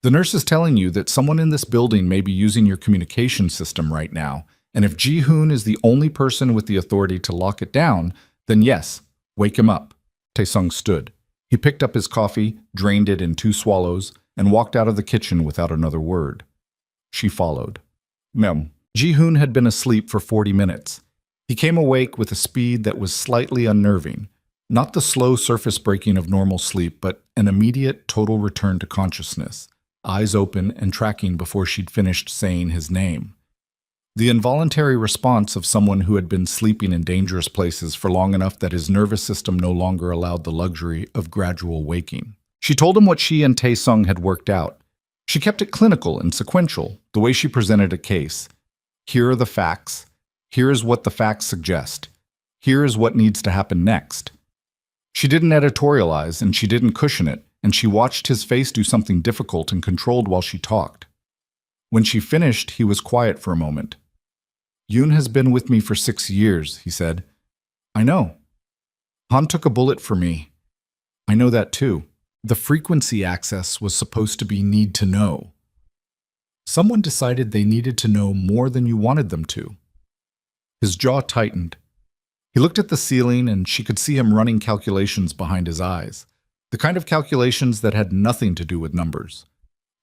The nurse is telling you that someone in this building may be using your communication system right now, and if Ji-hoon is the only person with the authority to lock it down, then yes, wake him up. Tae-sung stood. He picked up his coffee, drained it in 2 swallows, and walked out of the kitchen without another word. She followed. Mem. Ji-hoon had been asleep for 40 minutes. He came awake with a speed that was slightly unnerving. Not the slow surface breaking of normal sleep, but an immediate, total return to consciousness, eyes open and tracking before she'd finished saying his name. The involuntary response of someone who had been sleeping in dangerous places for long enough that his nervous system no longer allowed the luxury of gradual waking. She told him what she and Tae-sung had worked out. She kept it clinical and sequential, the way she presented a case. Here are the facts. Here is what the facts suggest. Here is what needs to happen next. She didn't editorialize, and she didn't cushion it, and she watched his face do something difficult and controlled while she talked. When she finished, he was quiet for a moment. Yoon has been with me for 6 years, he said. I know. Han took a bullet for me. I know that too. The frequency access was supposed to be need to know. Someone decided they needed to know more than you wanted them to. His jaw tightened. He looked at the ceiling and she could see him running calculations behind his eyes. The kind of calculations that had nothing to do with numbers.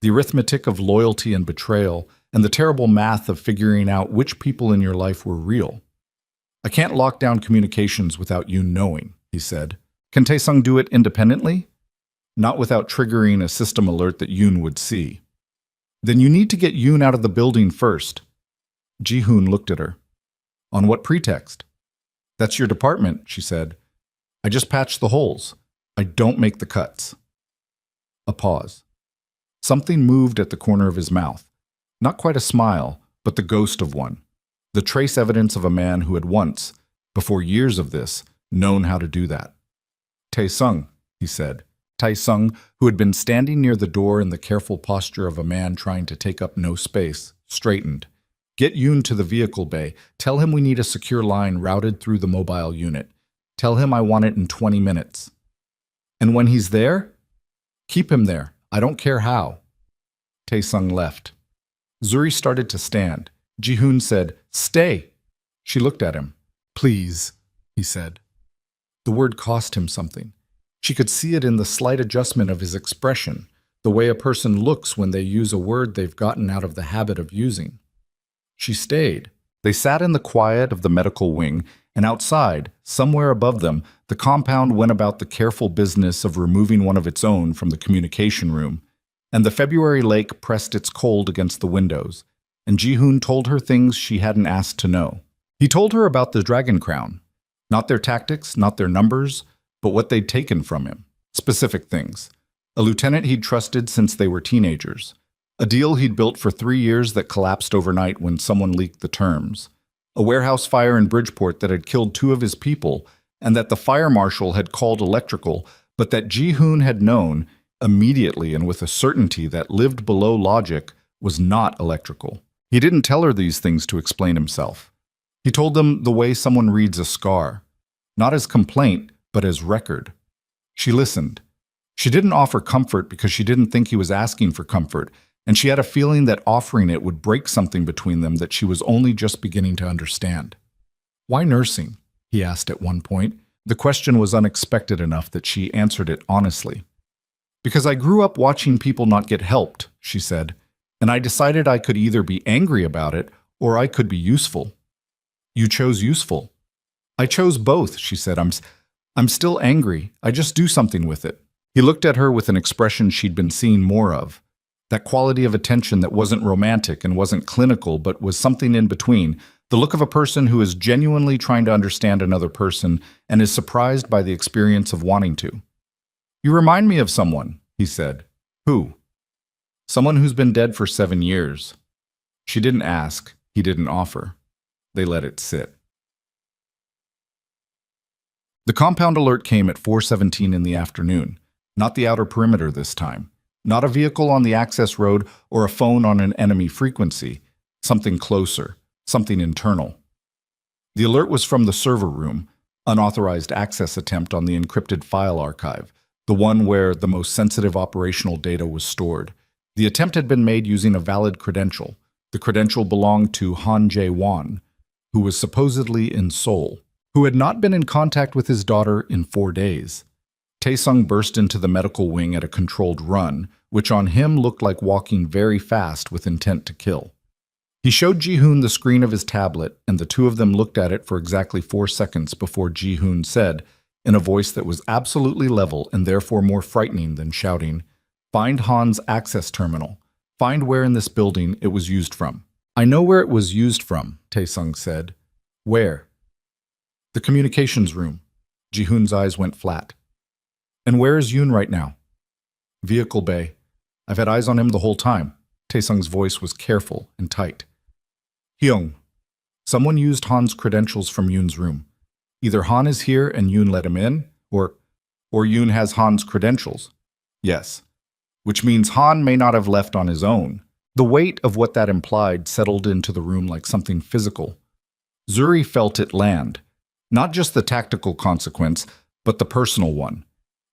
The arithmetic of loyalty and betrayal, and the terrible math of figuring out which people in your life were real. I can't lock down communications without you knowing, he said. Can Tae-sung do it independently? Not without triggering a system alert that Yoon would see. Then you need to get Yoon out of the building first. Ji-hoon looked at her. On what pretext? That's your department, she said. I just patch the holes. I don't make the cuts. A pause. Something moved at the corner of his mouth. Not quite a smile, but the ghost of one. The trace evidence of a man who had once, before years of this, known how to do that. Tae-sung, he said. Tae-sung, who had been standing near the door in the careful posture of a man trying to take up no space, straightened. Get Yoon to the vehicle bay. Tell him we need a secure line routed through the mobile unit. Tell him I want it in 20 minutes. And when he's there, keep him there. I don't care how. Tae-sung left. Zuri started to stand. Ji-hoon said, Stay. She looked at him. Please, he said. The word cost him something. She could see it in the slight adjustment of his expression, the way a person looks when they use a word they've gotten out of the habit of using. She stayed. They sat in the quiet of the medical wing, and outside, somewhere above them, the compound went about the careful business of removing one of its own from the communication room, and the February lake pressed its cold against the windows, and Ji-hoon told her things she hadn't asked to know. He told her about the Dragon Crown. Not their tactics, not their numbers, but what they'd taken from him. Specific things. A lieutenant he'd trusted since they were teenagers. A deal he'd built for 3 years that collapsed overnight when someone leaked the terms. A warehouse fire in Bridgeport that had killed 2 of his people, and that the fire marshal had called electrical, but that Ji-hoon had known, immediately and with a certainty that lived below logic, was not electrical. He didn't tell her these things to explain himself. He told them the way someone reads a scar. Not as complaint, but as record. She listened. She didn't offer comfort because she didn't think he was asking for comfort, and she had a feeling that offering it would break something between them that she was only just beginning to understand. "Why nursing?" he asked at one point. The question was unexpected enough that she answered it honestly. "Because I grew up watching people not get helped," she said, "and I decided I could either be angry about it or I could be useful." "You chose useful." "I chose both," she said. I'm still angry. I just do something with it." He looked at her with an expression she'd been seeing more of. That quality of attention that wasn't romantic and wasn't clinical, but was something in between. The look of a person who is genuinely trying to understand another person and is surprised by the experience of wanting to. "You remind me of someone," he said. "Who?" "Someone who's been dead for 7 years." She didn't ask. He didn't offer. They let it sit. The compound alert came at 4:17 in the afternoon. Not the outer perimeter this time. Not a vehicle on the access road or a phone on an enemy frequency. Something closer. Something internal. The alert was from the server room, unauthorized access attempt on the encrypted file archive, the one where the most sensitive operational data was stored. The attempt had been made using a valid credential. The credential belonged to Han Jae-won, who was supposedly in Seoul, who had not been in contact with his daughter in 4 days. Taesung burst into the medical wing at a controlled run, which on him looked like walking very fast with intent to kill. He showed Ji-hoon the screen of his tablet, and the two of them looked at it for exactly 4 seconds before Ji-hoon said, in a voice that was absolutely level and therefore more frightening than shouting, "Find Han's access terminal. Find where in this building it was used from." "I know where it was used from," Taesung said. "Where?" "The communications room." Ji-hoon's eyes went flat. "And where is Yoon right now?" "Vehicle bay. I've had eyes on him the whole time." Taesung's voice was careful and tight. "Hyung, someone used Han's credentials from Yoon's room. Either Han is here and Yoon let him in, or Yoon has Han's credentials." "Yes." "Which means Han may not have left on his own." The weight of what that implied settled into the room like something physical. Zuri felt it land. Not just the tactical consequence, but the personal one.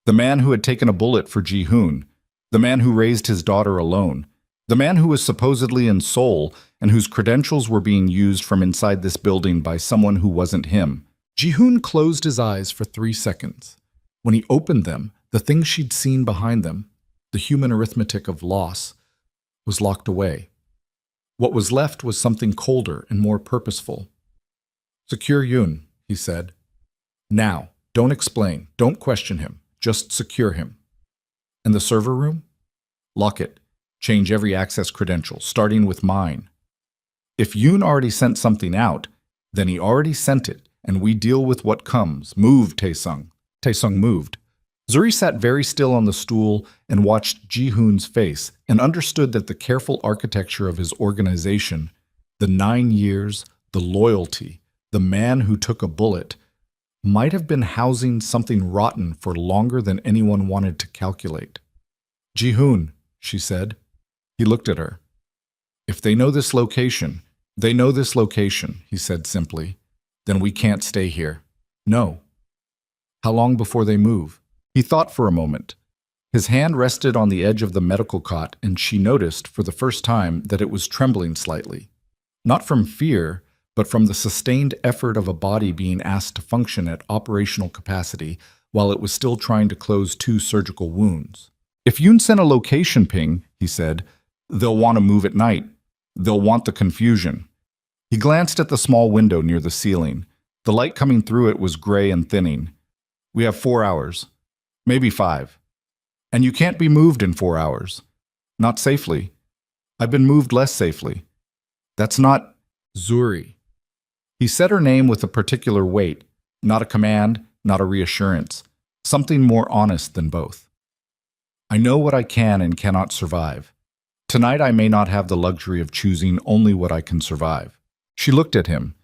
The man who had taken a bullet for Ji-hoon. The man who raised his daughter alone. The man who was supposedly in Seoul and whose credentials were being used from inside this building by someone who wasn't him. Ji-hoon closed his eyes for 3 seconds. When he opened them, the thing she'd seen behind them, the human arithmetic of loss, was locked away. What was left was something colder and more purposeful. "Secure Yoon," he said. "Now, don't explain, don't question him, just secure him." "And the server room?" "Lock it. Change every access credential, starting with mine." "If Yoon already sent something out, then he already sent it, and we deal with what comes. Move, Taesung." Taesung moved. Zuri sat very still on the stool and watched Ji-hoon's face and understood that the careful architecture of his organization, the 9 years, the loyalty, the man who took a bullet, might have been housing something rotten for longer than anyone wanted to calculate. "Ji-hoon," she said. He looked at her. "If they know this location, he said simply. "Then we can't stay here." "No." "How long before they move?" He thought for a moment. His hand rested on the edge of the medical cot, and she noticed, for the first time, that it was trembling slightly. Not from fear, but from the sustained effort of a body being asked to function at operational capacity while it was still trying to close 2 surgical wounds. If Yoon sent a location ping, he said, they'll want to move at night. They'll want the confusion. He glanced at the small window near the ceiling. The light coming through it was gray and thinning. We have 4 hours. Maybe 5. And you can't be moved in 4 hours. Not safely. I've been moved less safely. That's not Zuri. He said her name with a particular weight, not a command, not a reassurance, something more honest than both. I know what I can and cannot survive. Tonight I may not have the luxury of choosing only what I can survive. She looked at him,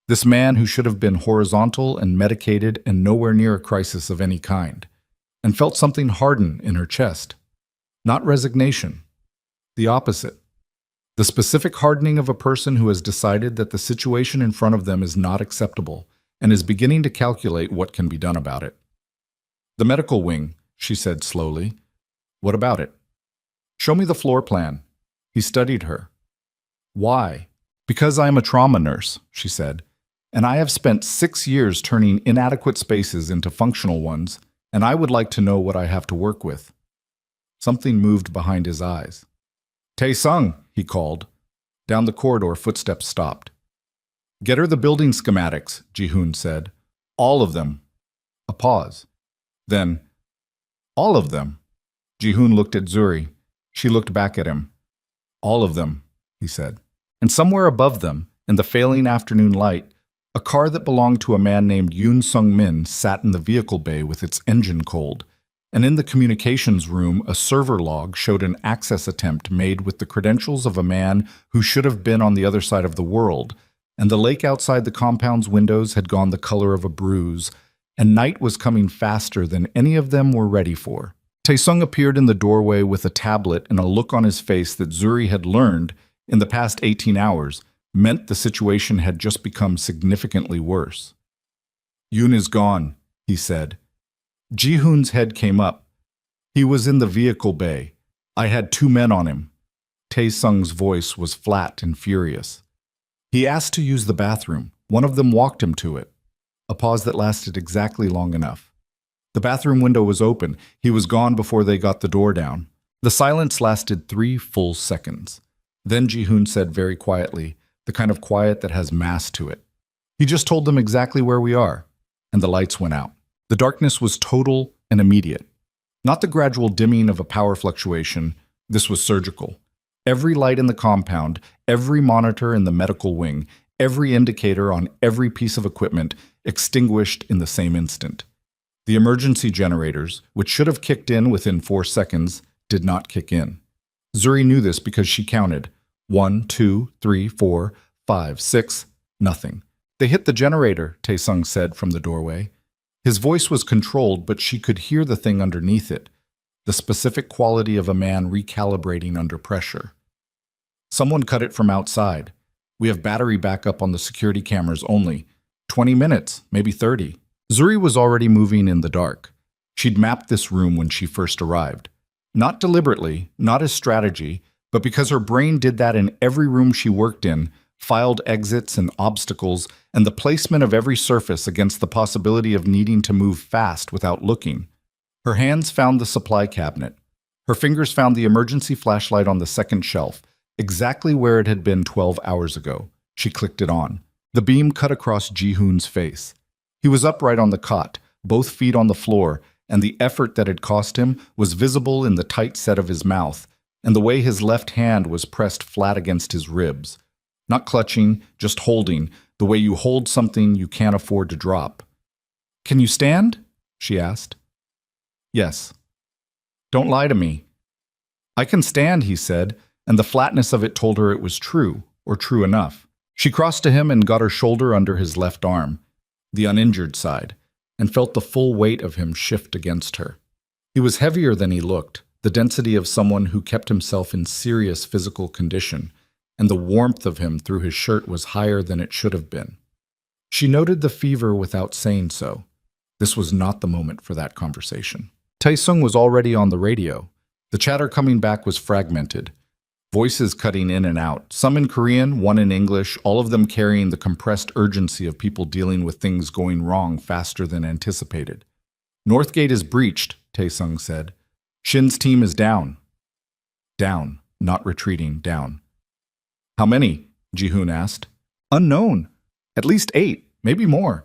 this man who should have been horizontal and medicated and nowhere near a crisis of any kind, and felt something harden in her chest. Not resignation. The opposite. The specific hardening of a person who has decided that the situation in front of them is not acceptable and is beginning to calculate what can be done about it. The medical wing, she said slowly. What about it? Show me the floor plan. He studied her. Why? Because I am a trauma nurse, she said, and I have spent 6 years turning inadequate spaces into functional ones, and I would like to know what I have to work with. Something moved behind his eyes. Tae-sung, he called. Down the corridor, footsteps stopped. Get her the building schematics, Ji-hoon said. All of them. A pause. Then, all of them. Ji-hoon looked at Zuri. She looked back at him. All of them, he said. And somewhere above them, in the failing afternoon light, a car that belonged to a man named Yoon Sung-min sat in the vehicle bay with its engine cold. And in the communications room, a server log showed an access attempt made with the credentials of a man who should have been on the other side of the world, and the lake outside the compound's windows had gone the color of a bruise, and night was coming faster than any of them were ready for. Tae-sung appeared in the doorway with a tablet and a look on his face that Zuri had learned, in the past 18 hours, meant the situation had just become significantly worse. Yoon is gone, he said. Ji-hoon's head came up. He was in the vehicle bay. I had 2 men on him. Tae-sung's voice was flat and furious. He asked to use the bathroom. One of them walked him to it. A pause that lasted exactly long enough. The bathroom window was open. He was gone before they got the door down. The silence lasted 3 full seconds. Then Ji-hoon said very quietly, the kind of quiet that has mass to it. He just told them exactly where we are, and the lights went out. The darkness was total and immediate. Not the gradual dimming of a power fluctuation. This was surgical. Every light in the compound, every monitor in the medical wing, every indicator on every piece of equipment extinguished in the same instant. The emergency generators, which should have kicked in within 4 seconds, did not kick in. Zuri knew this because she counted. 1, 2, 3, 4, 5, 6, nothing. They hit the generator, Tae-sung said from the doorway. His voice was controlled, but she could hear the thing underneath it, the specific quality of a man recalibrating under pressure. Someone cut it from outside. We have battery backup on the security cameras only. 20 minutes, maybe 30. Zuri was already moving in the dark. She'd mapped this room when she first arrived. Not deliberately, not as strategy, but because her brain did that in every room she worked in, filed exits and obstacles, and the placement of every surface against the possibility of needing to move fast without looking. Her hands found the supply cabinet. Her fingers found the emergency flashlight on the second shelf, exactly where it had been 12 hours ago. She clicked it on. The beam cut across Ji-hoon's face. He was upright on the cot, both feet on the floor, and the effort that had cost him was visible in the tight set of his mouth, and the way his left hand was pressed flat against his ribs. Not clutching, just holding, the way you hold something you can't afford to drop. Can you stand? She asked. Yes. Don't lie to me. I can stand, he said, and the flatness of it told her it was true, or true enough. She crossed to him and got her shoulder under his left arm, the uninjured side, and felt the full weight of him shift against her. He was heavier than he looked, the density of someone who kept himself in serious physical condition, and the warmth of him through his shirt was higher than it should have been. She noted the fever without saying so. This was not the moment for that conversation. Tae-sung was already on the radio. The chatter coming back was fragmented. Voices cutting in and out, some in Korean, one in English, all of them carrying the compressed urgency of people dealing with things going wrong faster than anticipated. Northgate is breached, Tae-sung said. Shin's team is down. Down, not retreating, down. How many? Ji-hoon asked. Unknown. At least 8, maybe more.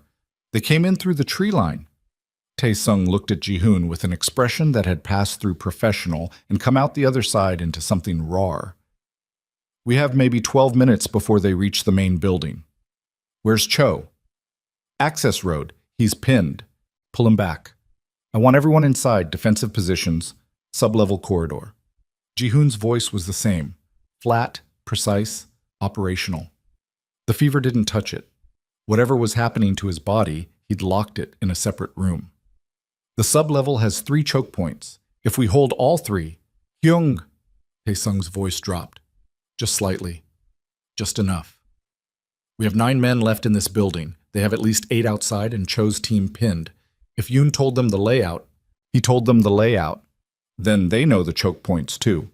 They came in through the tree line. Tae-sung looked at Ji-hoon with an expression that had passed through professional and come out the other side into something raw. We have maybe 12 minutes before they reach the main building. Where's Cho? Access road. He's pinned. Pull him back. I want everyone inside, defensive positions, sub-level corridor. Ji-hoon's voice was the same. Flat, precise, operational. The fever didn't touch it. Whatever was happening to his body, he'd locked it in a separate room. The sub-level has 3 choke points. If we hold all 3, Hyung, Tae-sung's voice dropped. Just slightly. Just enough. We have 9 men left in this building. They have at least 8 outside and Cho's team pinned. If Yoon told them the layout, he told them the layout, then they know the choke points too.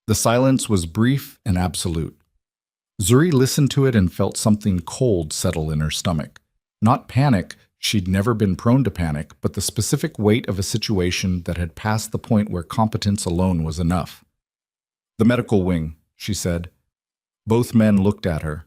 The silence was brief and absolute. Zuri listened to it and felt something cold settle in her stomach. Not panic, she'd never been prone to panic, but the specific weight of a situation that had passed the point where competence alone was enough. The medical wing, she said. Both men looked at her.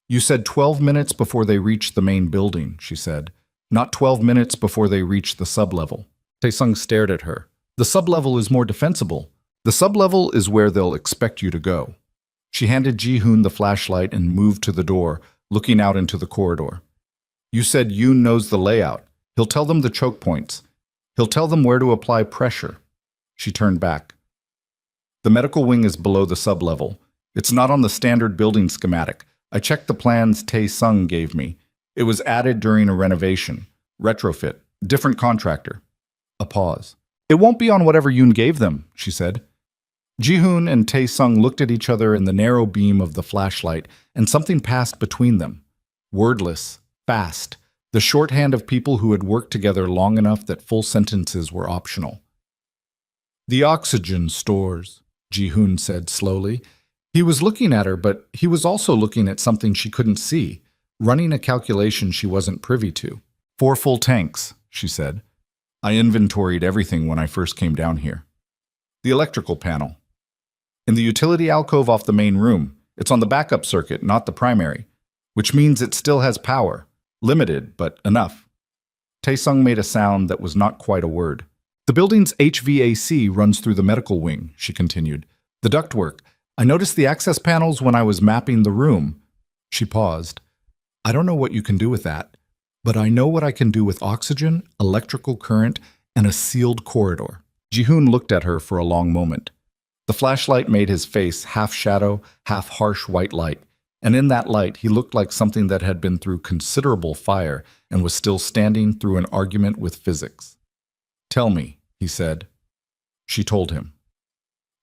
You said 12 minutes before they reached the main building, she said. Not 12 minutes before they reached the sub-level. Tae-sung stared at her. The sub-level is more defensible. The sub-level is where they'll expect you to go. She handed Ji-hoon the flashlight and moved to the door, looking out into the corridor. You said Yoon knows the layout. He'll tell them the choke points. He'll tell them where to apply pressure. She turned back. The medical wing is below the sub-level. It's not on the standard building schematic. I checked the plans Tae-sung gave me. It was added during a renovation. Retrofit. Different contractor. A pause. It won't be on whatever Yoon gave them, she said. Ji-hoon and Tae-sung looked at each other in the narrow beam of the flashlight, and something passed between them. Wordless, fast, the shorthand of people who had worked together long enough that full sentences were optional. The oxygen stores, Ji-hoon said slowly. He was looking at her, but he was also looking at something she couldn't see, running a calculation she wasn't privy to. 4 full tanks, she said. I inventoried everything when I first came down here. The electrical panel. In the utility alcove off the main room. It's on the backup circuit, not the primary, which means it still has power. Limited, but enough. Tae-sung made a sound that was not quite a word. The building's HVAC runs through the medical wing, she continued. The ductwork. I noticed the access panels when I was mapping the room. She paused. I don't know what you can do with that, but I know what I can do with oxygen, electrical current, and a sealed corridor. Ji-hoon looked at her for a long moment. The flashlight made his face half shadow, half harsh white light, and in that light he looked like something that had been through considerable fire and was still standing through an argument with physics. Tell me, he said. She told him.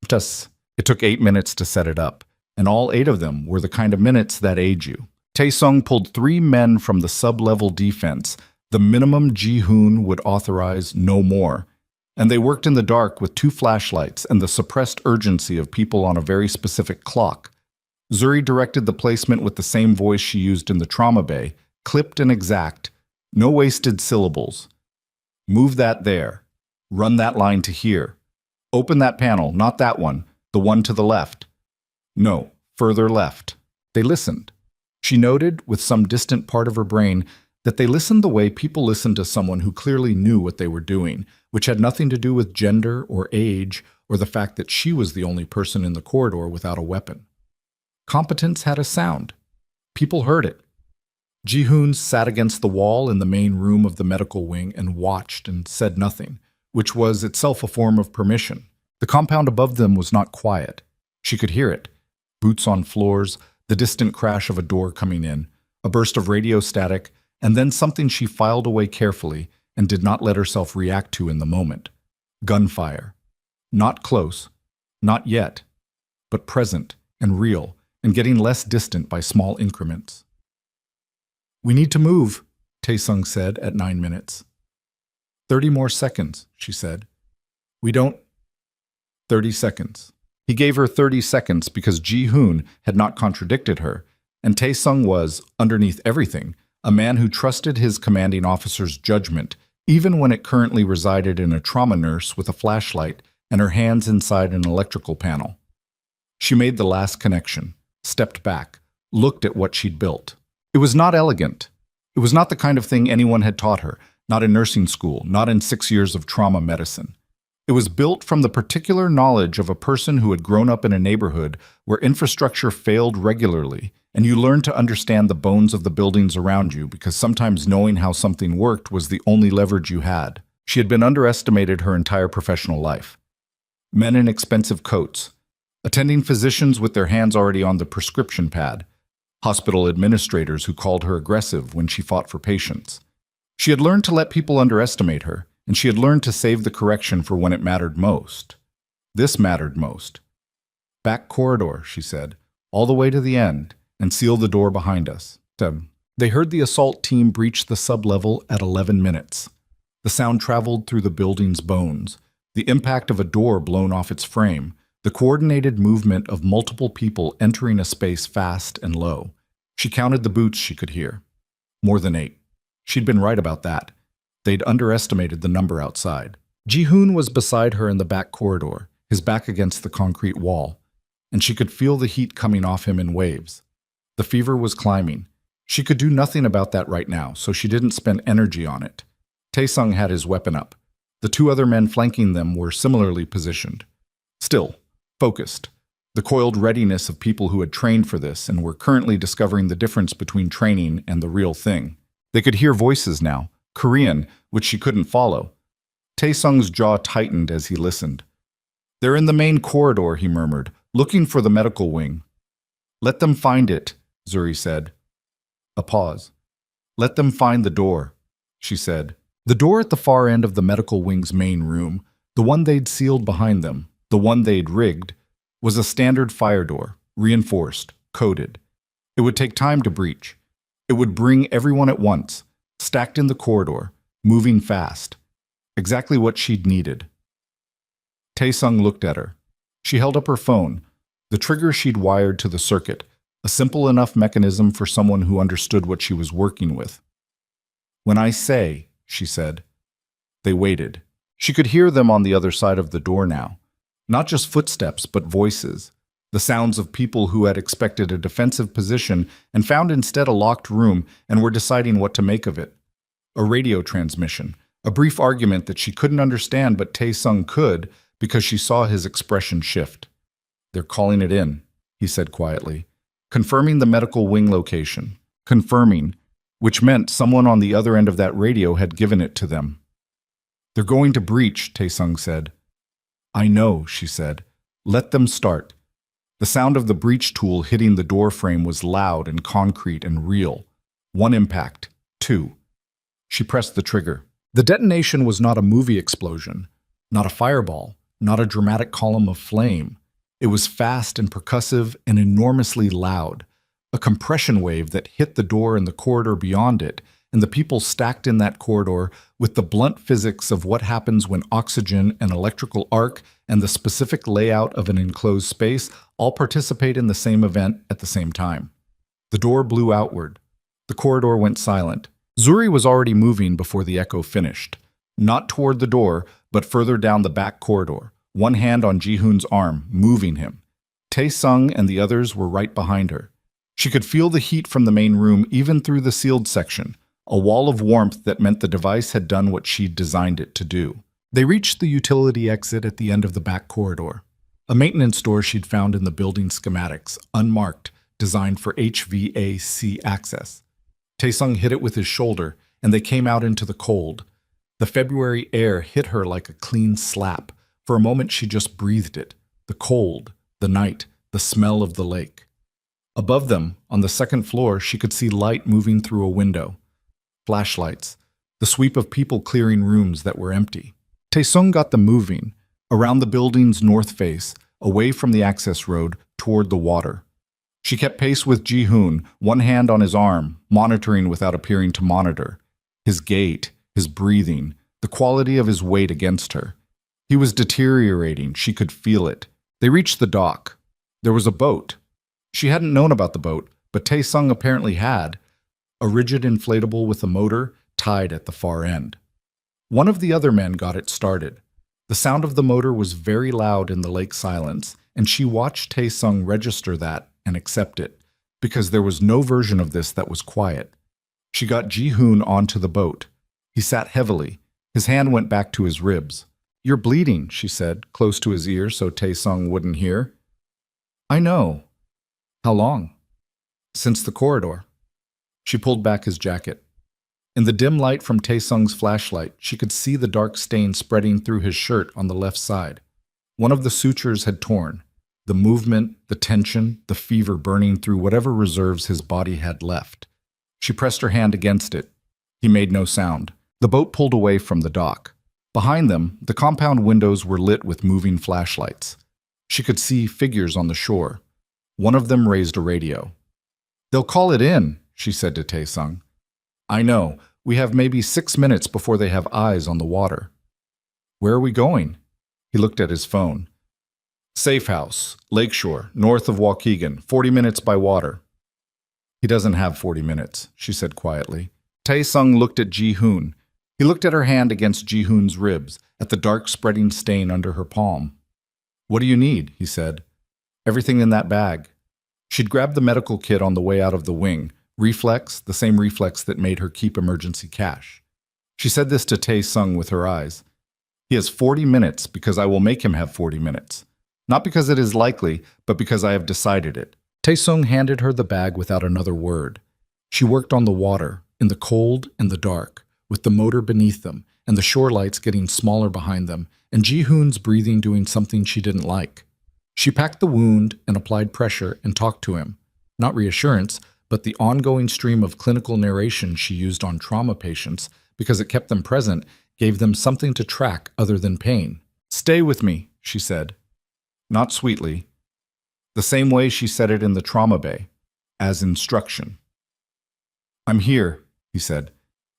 It took 8 minutes to set it up, and all 8 of them were the kind of minutes that age you. Tae-sung pulled 3 men from the sub-level defense, the minimum Ji-hoon would authorize, no more, and they worked in the dark with 2 flashlights and the suppressed urgency of people on a very specific clock. Zuri directed the placement with the same voice she used in the trauma bay, clipped and exact, no wasted syllables. Move that there. Run that line to here. Open that panel, not that one, the one to the left. No, further left. They listened. She noted, with some distant part of her brain, that they listened the way people listen to someone who clearly knew what they were doing, which had nothing to do with gender or age or the fact that she was the only person in the corridor without a weapon. Competence had a sound. People heard it. Ji-hoon sat against the wall in the main room of the medical wing and watched and said nothing, which was itself a form of permission. The compound above them was not quiet. She could hear it. Boots on floors, the distant crash of a door coming in, a burst of radio static, and then something she filed away carefully and did not let herself react to in the moment. Gunfire. Not close, not yet, but present and real and getting less distant by small increments. We need to move, Tae-sung said at 9 minutes. 30 more seconds, she said. We don't... 30 seconds. He gave her 30 seconds because Ji-hoon had not contradicted her, and Tae-sung was, underneath everything, a man who trusted his commanding officer's judgment, even when it currently resided in a trauma nurse with a flashlight and her hands inside an electrical panel. She made the last connection, stepped back, looked at what she'd built. It was not elegant. It was not the kind of thing anyone had taught her, not in nursing school, not in 6 years of trauma medicine. It was built from the particular knowledge of a person who had grown up in a neighborhood where infrastructure failed regularly, and you learned to understand the bones of the buildings around you because sometimes knowing how something worked was the only leverage you had. She had been underestimated her entire professional life. Men in expensive coats, attending physicians with their hands already on the prescription pad, hospital administrators who called her aggressive when she fought for patients. She had learned to let people underestimate her, and she had learned to save the correction for when it mattered most. This mattered most. "Back corridor," she said, "all the way to the end, and seal the door behind us." They heard the assault team breach the sublevel at 11 minutes. The sound traveled through the building's bones, the impact of a door blown off its frame, the coordinated movement of multiple people entering a space fast and low. She counted the boots she could hear. More than 8. She'd been right about that. They'd underestimated the number outside. Ji-hoon was beside her in the back corridor, his back against the concrete wall, and she could feel the heat coming off him in waves. The fever was climbing. She could do nothing about that right now, so she didn't spend energy on it. Taesung had his weapon up. The 2 other men flanking them were similarly positioned. Still, focused. The coiled readiness of people who had trained for this and were currently discovering the difference between training and the real thing. They could hear voices now, Korean, which she couldn't follow. Taesung's jaw tightened as he listened. "They're in the main corridor," he murmured, "looking for the medical wing." "Let them find it," Zuri said. A pause. "Let them find the door," she said. The door at the far end of the medical wing's main room, the one they'd sealed behind them, the one they'd rigged, was a standard fire door, reinforced, coded. It would take time to breach. It would bring everyone at once, stacked in the corridor, moving fast. Exactly what she'd needed. Taesung looked at her. She held up her phone, the trigger she'd wired to the circuit, a simple enough mechanism for someone who understood what she was working with. "When I say," she said. They waited. She could hear them on the other side of the door now. Not just footsteps, but voices. The sounds of people who had expected a defensive position and found instead a locked room and were deciding what to make of it. A radio transmission, a brief argument that she couldn't understand but Taesung could because she saw his expression shift. "They're calling it in," he said quietly. "Confirming the medical wing location. Confirming," which meant someone on the other end of that radio had given it to them. "They're going to breach," Taesung said. "I know," she said. "Let them start." The sound of the breach tool hitting the door frame was loud and concrete and real. 1 impact. 2. She pressed the trigger. The detonation was not a movie explosion, not a fireball, not a dramatic column of flame. It was fast and percussive and enormously loud. A compression wave that hit the door and the corridor beyond it, and the people stacked in that corridor with the blunt physics of what happens when oxygen, an electrical arc, and the specific layout of an enclosed space all participate in the same event at the same time. The door blew outward. The corridor went silent. Zuri was already moving before the echo finished. Not toward the door, but further down the back corridor, one hand on Ji-hoon's arm, moving him. Taesung and the others were right behind her. She could feel the heat from the main room even through the sealed section, a wall of warmth that meant the device had done what she'd designed it to do. They reached the utility exit at the end of the back corridor, a maintenance door she'd found in the building schematics, unmarked, designed for HVAC access. Taesung hit it with his shoulder, and they came out into the cold. The February air hit her like a clean slap. For a moment she just breathed it, the cold, the night, the smell of the lake. Above them, on the second floor, she could see light moving through a window. Flashlights, the sweep of people clearing rooms that were empty. Taesung got them moving, around the building's north face, away from the access road, toward the water. She kept pace with Ji-hoon, one hand on his arm, monitoring without appearing to monitor. His gait, his breathing, the quality of his weight against her. He was deteriorating, she could feel it. They reached the dock. There was a boat. She hadn't known about the boat, but Taesung apparently had. A rigid inflatable with a motor tied at the far end. One of the other men got it started. The sound of the motor was very loud in the lake silence, and she watched Tae-sung register that and accept it, because there was no version of this that was quiet. She got Ji-hoon onto the boat. He sat heavily. His hand went back to his ribs. "You're bleeding," she said, close to his ear so Tae-sung wouldn't hear. "I know." "How long?" "Since the corridor." She pulled back his jacket. In the dim light from Tae-sung's flashlight, she could see the dark stain spreading through his shirt on the left side. One of the sutures had torn. The movement, the tension, the fever burning through whatever reserves his body had left. She pressed her hand against it. He made no sound. The boat pulled away from the dock. Behind them, the compound windows were lit with moving flashlights. She could see figures on the shore. One of them raised a radio. "They'll call it in," she said to Tae-sung. "I know. We have maybe 6 minutes before they have eyes on the water." "Where are we going?" He looked at his phone. "Safe house, Lakeshore, north of Waukegan, 40 minutes by water." "He doesn't have 40 minutes, she said quietly. Tae-sung looked at Ji-hoon. He looked at her hand against Ji-hoon's ribs, at the dark spreading stain under her palm. "What do you need?" he said. "Everything in that bag." She'd grabbed the medical kit on the way out of the wing, reflex, the same reflex that made her keep emergency cash. She said this to Tae-sung with her eyes. "He has 40 minutes because I will make him have 40 minutes. Not because it is likely, but because I have decided it." Tae-sung handed her the bag without another word. She worked on the water, in the cold and the dark, with the motor beneath them, and the shore lights getting smaller behind them, and Ji-hoon's breathing doing something she didn't like. She packed the wound and applied pressure and talked to him. Not reassurance, but the ongoing stream of clinical narration she used on trauma patients, because it kept them present, gave them something to track other than pain. "Stay with me," she said. Not sweetly. The same way she said it in the trauma bay, as instruction. "I'm here," he said.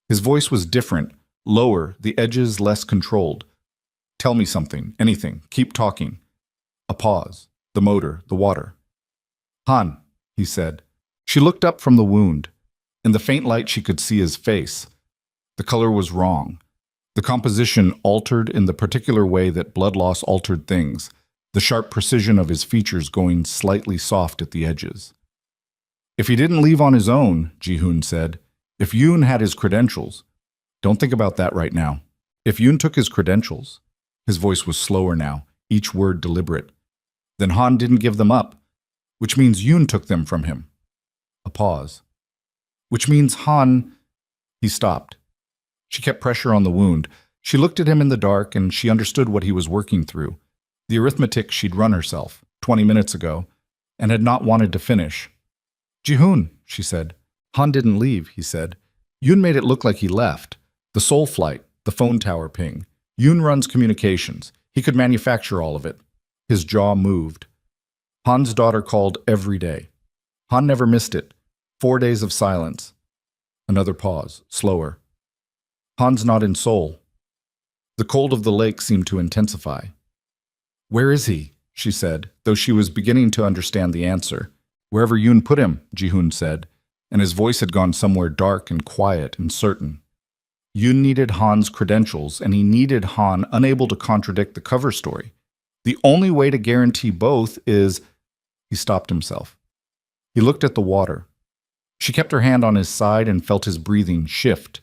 His voice was different, lower, the edges less controlled. "Tell me something, anything, keep talking." A pause, the motor, the water. "Han," he said. She looked up from the wound. In the faint light she could see his face. The color was wrong. The composition altered in the particular way that blood loss altered things, the sharp precision of his features going slightly soft at the edges. "If he didn't leave on his own," Ji-hoon said, "if Yoon had his credentials, don't think about that right now. If Yoon took his credentials," his voice was slower now, each word deliberate, "then Han didn't give them up, which means Yoon took them from him." A pause. "Which means Han—" He stopped. She kept pressure on the wound. She looked at him in the dark and she understood what he was working through. The arithmetic she'd run herself, 20 minutes ago, and had not wanted to finish. "Ji-hoon," she said. "Han didn't leave," he said. "Yoon made it look like he left. The Seoul flight, the phone tower ping. Yoon runs communications. He could manufacture all of it." His jaw moved. Han's daughter called every day. Han never missed it. 4 days of silence. Another pause, slower. "Han's not in Seoul." The cold of the lake seemed to intensify. "Where is he?" she said, though she was beginning to understand the answer. "Wherever Yoon put him," Ji-hoon said, and his voice had gone somewhere dark and quiet and certain. Yoon needed Han's credentials, and he needed Han unable to contradict the cover story. The only way to guarantee both is— He stopped himself. He looked at the water. She kept her hand on his side and felt his breathing shift.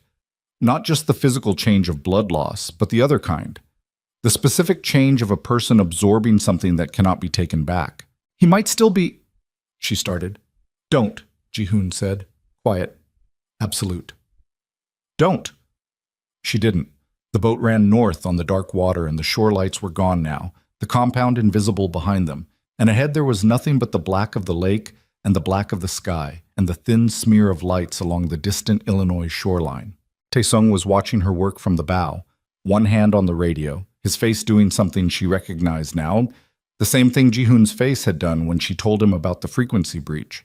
Not just the physical change of blood loss, but the other kind. The specific change of a person absorbing something that cannot be taken back. "He might still be—" she started. "Don't," Ji-hoon said. Quiet. Absolute. "Don't." She didn't. The boat ran north on the dark water and the shore lights were gone now, the compound invisible behind them, and ahead there was nothing but the black of the lake and the black of the sky and the thin smear of lights along the distant Illinois shoreline. Tae-sung was watching her work from the bow, one hand on the radio, his face doing something she recognized now, the same thing Ji-hoon's face had done when she told him about the frequency breach.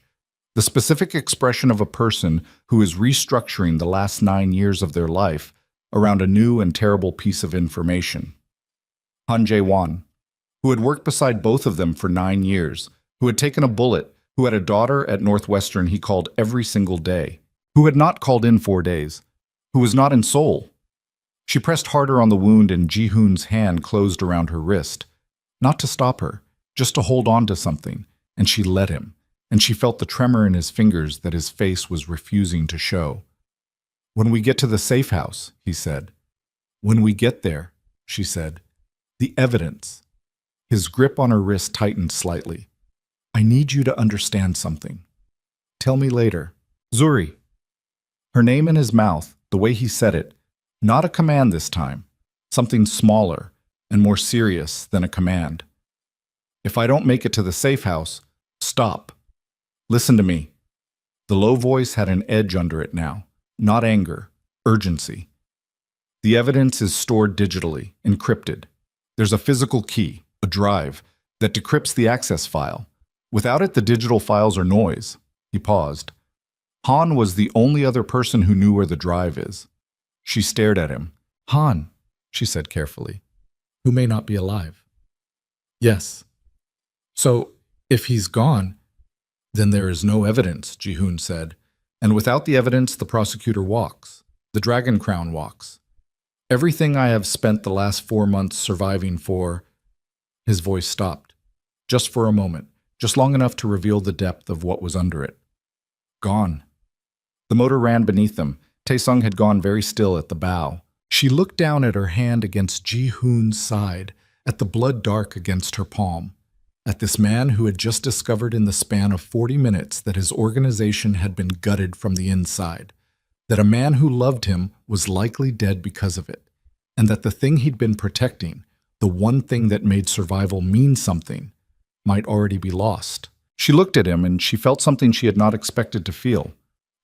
The specific expression of a person who is restructuring the last 9 years of their life around a new and terrible piece of information. Han Jae-won, who had worked beside both of them for 9 years, who had taken a bullet, who had a daughter at Northwestern he called every single day, who had not called in 4 days, who was not in Seoul. She pressed harder on the wound and Ji-hoon's hand closed around her wrist. Not to stop her, just to hold on to something, and she let him, and she felt the tremor in his fingers that his face was refusing to show. "When we get to the safe house," he said. "When we get there," she said. "The evidence." His grip on her wrist tightened slightly. "I need you to understand something. Tell me later." "Zuri." Her name in his mouth, the way he said it, not a command this time, something smaller and more serious than a command. "If I don't make it to the safe house, stop. Listen to me." The low voice had an edge under it now, not anger, urgency. "The evidence is stored digitally, encrypted. There's a physical key, a drive, that decrypts the access file. Without it, the digital files are noise." He paused. Han was the only other person who knew where the drive is. She stared at him. "Han," she said carefully, "who may not be alive." "Yes." "So, if he's gone, then there is no evidence," Ji-hoon said. "And without the evidence, the prosecutor walks. The Dragon Crown walks. Everything I have spent the last 4 months surviving for—" His voice stopped. Just for a moment, just long enough to reveal the depth of what was under it. Gone. The motor ran beneath them. Taesung had gone very still at the bow. She looked down at her hand against Ji-hoon's side, at the blood dark against her palm, at this man who had just discovered in the span of 40 minutes that his organization had been gutted from the inside, that a man who loved him was likely dead because of it, and that the thing he'd been protecting, the one thing that made survival mean something, might already be lost. She looked at him and she felt something she had not expected to feel.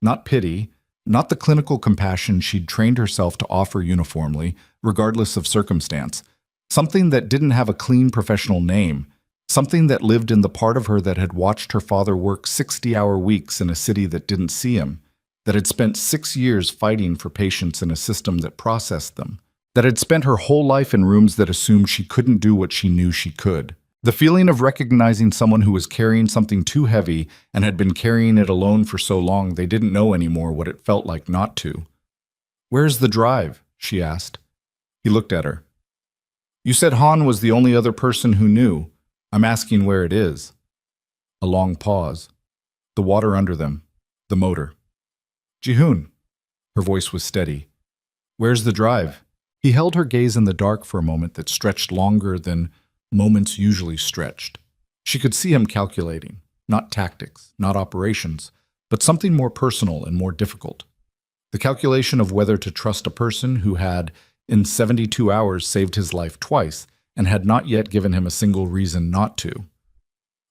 Not pity, not the clinical compassion she'd trained herself to offer uniformly, regardless of circumstance. Something that didn't have a clean professional name. Something that lived in the part of her that had watched her father work 60-hour weeks in a city that didn't see him, that had spent 6 years fighting for patients in a system that processed them, that had spent her whole life in rooms that assumed she couldn't do what she knew she could. The feeling of recognizing someone who was carrying something too heavy and had been carrying it alone for so long they didn't know anymore what it felt like not to. "Where's the drive?" she asked. He looked at her. "You said Han was the only other person who knew. I'm asking where it is." A long pause. The water under them. The motor. "Ji-hoon." Her voice was steady. "Where's the drive?" He held her gaze in the dark for a moment that stretched longer than moments usually stretched. She could see him calculating, not tactics, not operations, but something more personal and more difficult. The calculation of whether to trust a person who had, in 72 hours, saved his life twice and had not yet given him a single reason not to.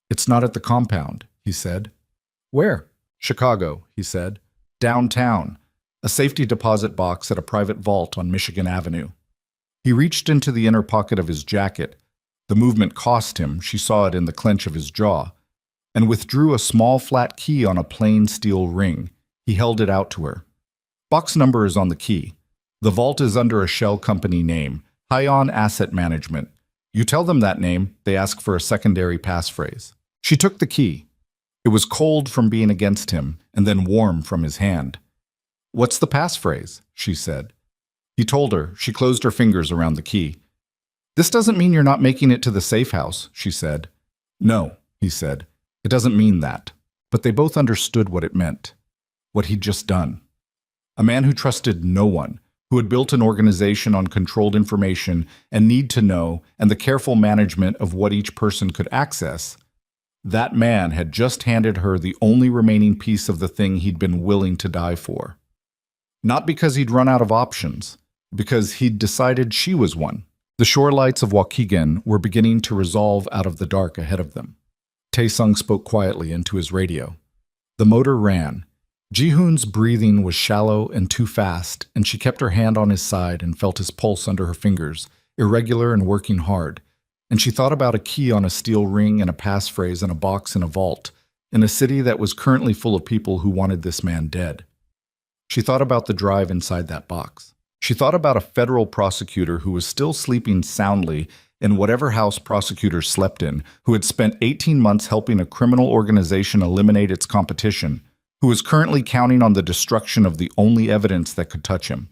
"It's not at the compound," he said. "Where?" "Chicago," he said. "Downtown. A safety deposit box at a private vault on Michigan Avenue." He reached into the inner pocket of his jacket. The movement cost him, she saw it in the clench of his jaw, and withdrew a small flat key on a plain steel ring. He held it out to her. "Box number is on the key. The vault is under a shell company name, Hyon Asset Management. You tell them that name, they ask for a secondary passphrase." She took the key. It was cold from being against him, and then warm from his hand. "What's the passphrase?" she said. He told her. She closed her fingers around the key. "This doesn't mean you're not making it to the safe house," she said. "No," he said. "It doesn't mean that." But they both understood what it meant. What he'd just done. A man who trusted no one, who had built an organization on controlled information and need to know and the careful management of what each person could access, that man had just handed her the only remaining piece of the thing he'd been willing to die for. Not because he'd run out of options, because he'd decided she was one. The shore lights of Waukegan were beginning to resolve out of the dark ahead of them. Taesung spoke quietly into his radio. The motor ran. Ji-hoon's breathing was shallow and too fast, and she kept her hand on his side and felt his pulse under her fingers, irregular and working hard. And she thought about a key on a steel ring and a passphrase and a box in a vault, in a city that was currently full of people who wanted this man dead. She thought about the drive inside that box. She thought about a federal prosecutor who was still sleeping soundly in whatever house prosecutors slept in, who had spent 18 months helping a criminal organization eliminate its competition, who was currently counting on the destruction of the only evidence that could touch him.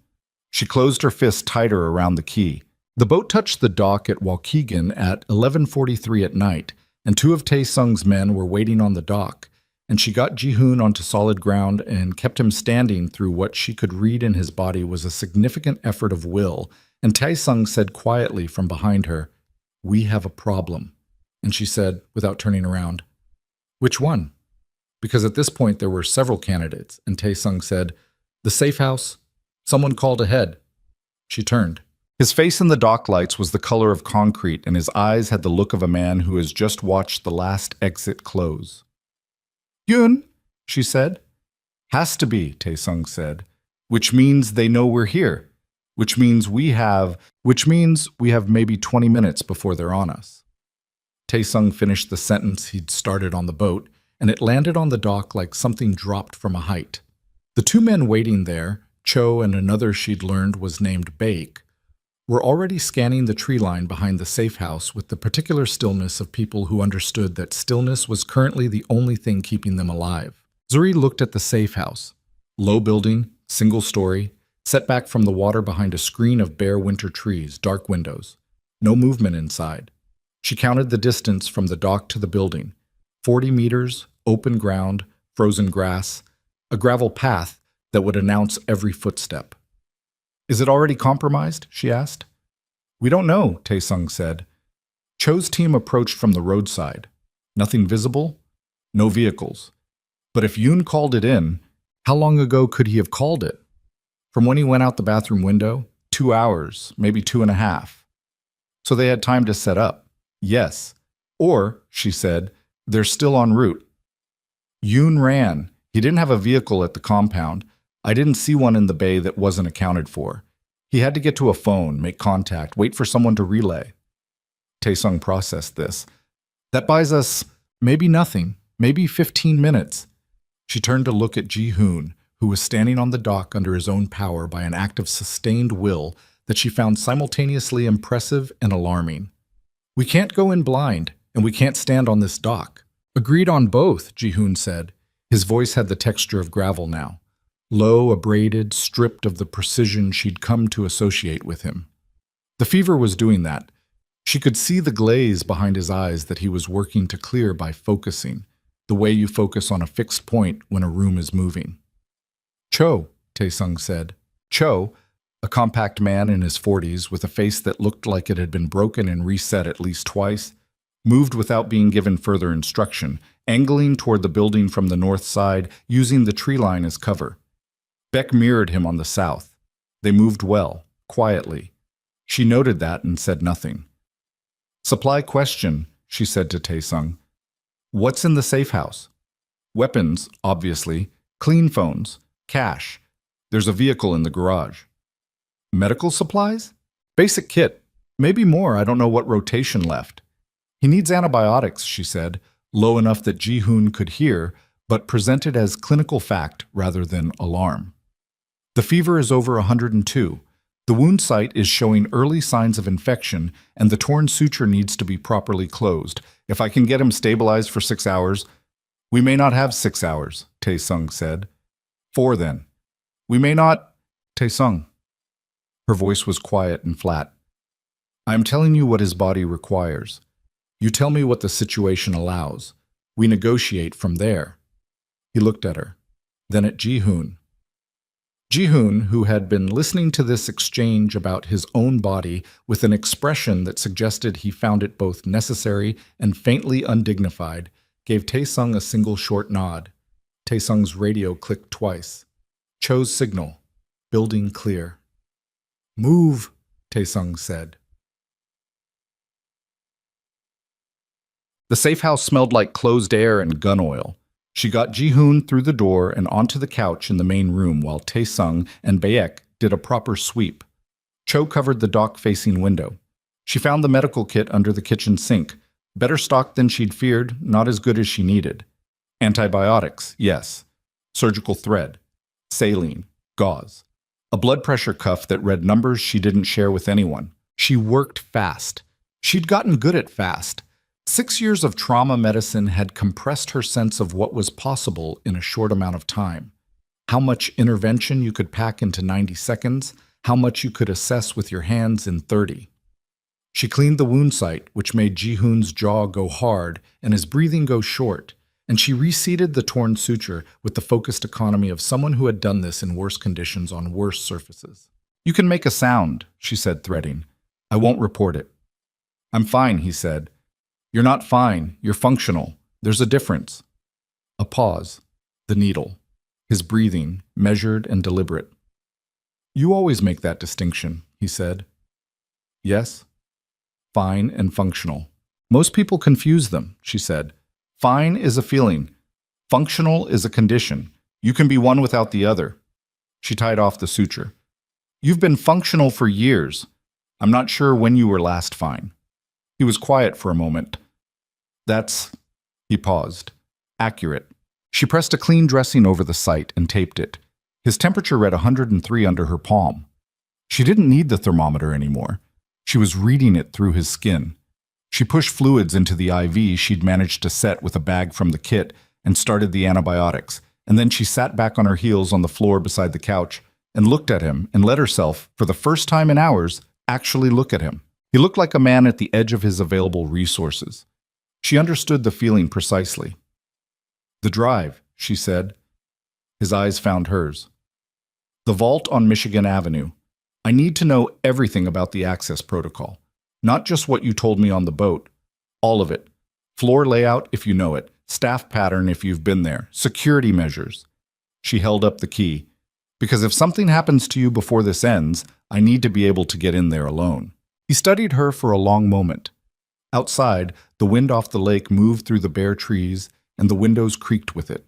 She closed her fist tighter around the key. The boat touched the dock at Waukegan at 11:43 at night, and two of Tae-sung's men were waiting on the dock, and she got Ji-hoon onto solid ground and kept him standing through what she could read in his body was a significant effort of will, and Tae-sung said quietly from behind her, "We have a problem." And she said, without turning around, "Which one?" Because at this point there were several candidates, and Tae-sung said, "The safe house. Someone called ahead." She turned. His face in the dock lights was the color of concrete, and his eyes had the look of a man who has just watched the last exit close. "Yoon," she said. "Has to be," Tae-sung said. "Which means they know we're here. Which means we have maybe 20 minutes before they're on us." Tae-sung finished the sentence he'd started on the boat, and it landed on the dock like something dropped from a height. The two men waiting there, Cho and another she'd learned was named Baek, were already scanning the tree line behind the safe house with the particular stillness of people who understood that stillness was currently the only thing keeping them alive. Zuri looked at the safe house. Low building, single story, set back from the water behind a screen of bare winter trees, dark windows. No movement inside. She counted the distance from the dock to the building. 40 meters, open ground, frozen grass, a gravel path that would announce every footstep. "Is it already compromised?" she asked. "We don't know," Tae-sung said. Cho's team approached from the roadside. Nothing visible, no vehicles. But if Yoon called it in, how long ago could he have called it? From when he went out the bathroom window? 2 hours, maybe 2.5. So they had time to set up. Yes. Or, she said, they're still en route. Yoon ran. He didn't have a vehicle at the compound. I didn't see one in the bay that wasn't accounted for. He had to get to a phone, make contact, wait for someone to relay. Tae-sung processed this. That buys us maybe nothing, maybe 15 minutes. She turned to look at Ji-hoon, who was standing on the dock under his own power by an act of sustained will that she found simultaneously impressive and alarming. "We can't go in blind, and we can't stand on this dock." "Agreed on both," Ji-hoon said. His voice had the texture of gravel now. Low, abraded, stripped of the precision she'd come to associate with him. The fever was doing that. She could see the glaze behind his eyes that he was working to clear by focusing, the way you focus on a fixed point when a room is moving. "Cho," Tae-sung said. Cho, a compact man in his 40s with a face that looked like it had been broken and reset at least twice, moved without being given further instruction, angling toward the building from the north side, using the tree line as cover. Beck mirrored him on the south. They moved well, quietly. She noted that and said nothing. "Supply question," she said to Tae-sung. "What's in the safe house?" "Weapons, obviously. Clean phones. Cash. There's a vehicle in the garage." "Medical supplies?" "Basic kit. Maybe more, I don't know what rotation left." "He needs antibiotics," she said, low enough that Ji-hoon could hear, but presented as clinical fact rather than alarm. "The fever is over 102. The wound site is showing early signs of infection, and the torn suture needs to be properly closed. If I can get him stabilized for 6 hours..." "We may not have 6 hours," Tae-sung said. "4 then." "We may not..." "Tae-sung." Her voice was quiet and flat. "I am telling you what his body requires. You tell me what the situation allows. We negotiate from there." He looked at her, then at Ji-hoon. Ji-hoon, who had been listening to this exchange about his own body with an expression that suggested he found it both necessary and faintly undignified, gave Tae-sung a single short nod. Tae-sung's radio clicked twice. Cho's signal. Building clear. "Move," Tae-sung said. The safe house smelled like closed air and gun oil. She got Ji-hoon through the door and onto the couch in the main room while Tae-sung and Baek did a proper sweep. Cho covered the dock-facing window. She found the medical kit under the kitchen sink. Better stocked than she'd feared, not as good as she needed. Antibiotics, yes. Surgical thread. Saline. Gauze. A blood pressure cuff that read numbers she didn't share with anyone. She worked fast. She'd gotten good at fast. 6 years of trauma medicine had compressed her sense of what was possible in a short amount of time. How much intervention you could pack into 90 seconds, how much you could assess with your hands in 30. She cleaned the wound site, which made Ji-hoon's jaw go hard and his breathing go short, and she reseated the torn suture with the focused economy of someone who had done this in worse conditions on worse surfaces. "You can make a sound," she said, threatening. "I won't report it." "I'm fine," he said. "You're not fine. You're functional. There's a difference." A pause. The needle. His breathing, measured and deliberate. "You always make that distinction," he said. "Yes. Fine and functional. Most people confuse them," she said. "Fine is a feeling. Functional is a condition. You can be one without the other." She tied off the suture. "You've been functional for years. I'm not sure when you were last fine." He was quiet for a moment. "That's—" He paused. "Accurate." She pressed a clean dressing over the site and taped it. His temperature read 103 under her palm. She didn't need the thermometer anymore. She was reading it through his skin. She pushed fluids into the IV she'd managed to set with a bag from the kit and started the antibiotics, and then she sat back on her heels on the floor beside the couch and looked at him and let herself, for the first time in hours, actually look at him. He looked like a man at the edge of his available resources. She understood the feeling precisely. "The drive," she said. His eyes found hers. "The vault on Michigan Avenue. I need to know everything about the access protocol. Not just what you told me on the boat. All of it. Floor layout if you know it. Staff pattern if you've been there. Security measures." She held up the key. "Because if something happens to you before this ends, I need to be able to get in there alone." He studied her for a long moment. Outside, the wind off the lake moved through the bare trees, and the windows creaked with it.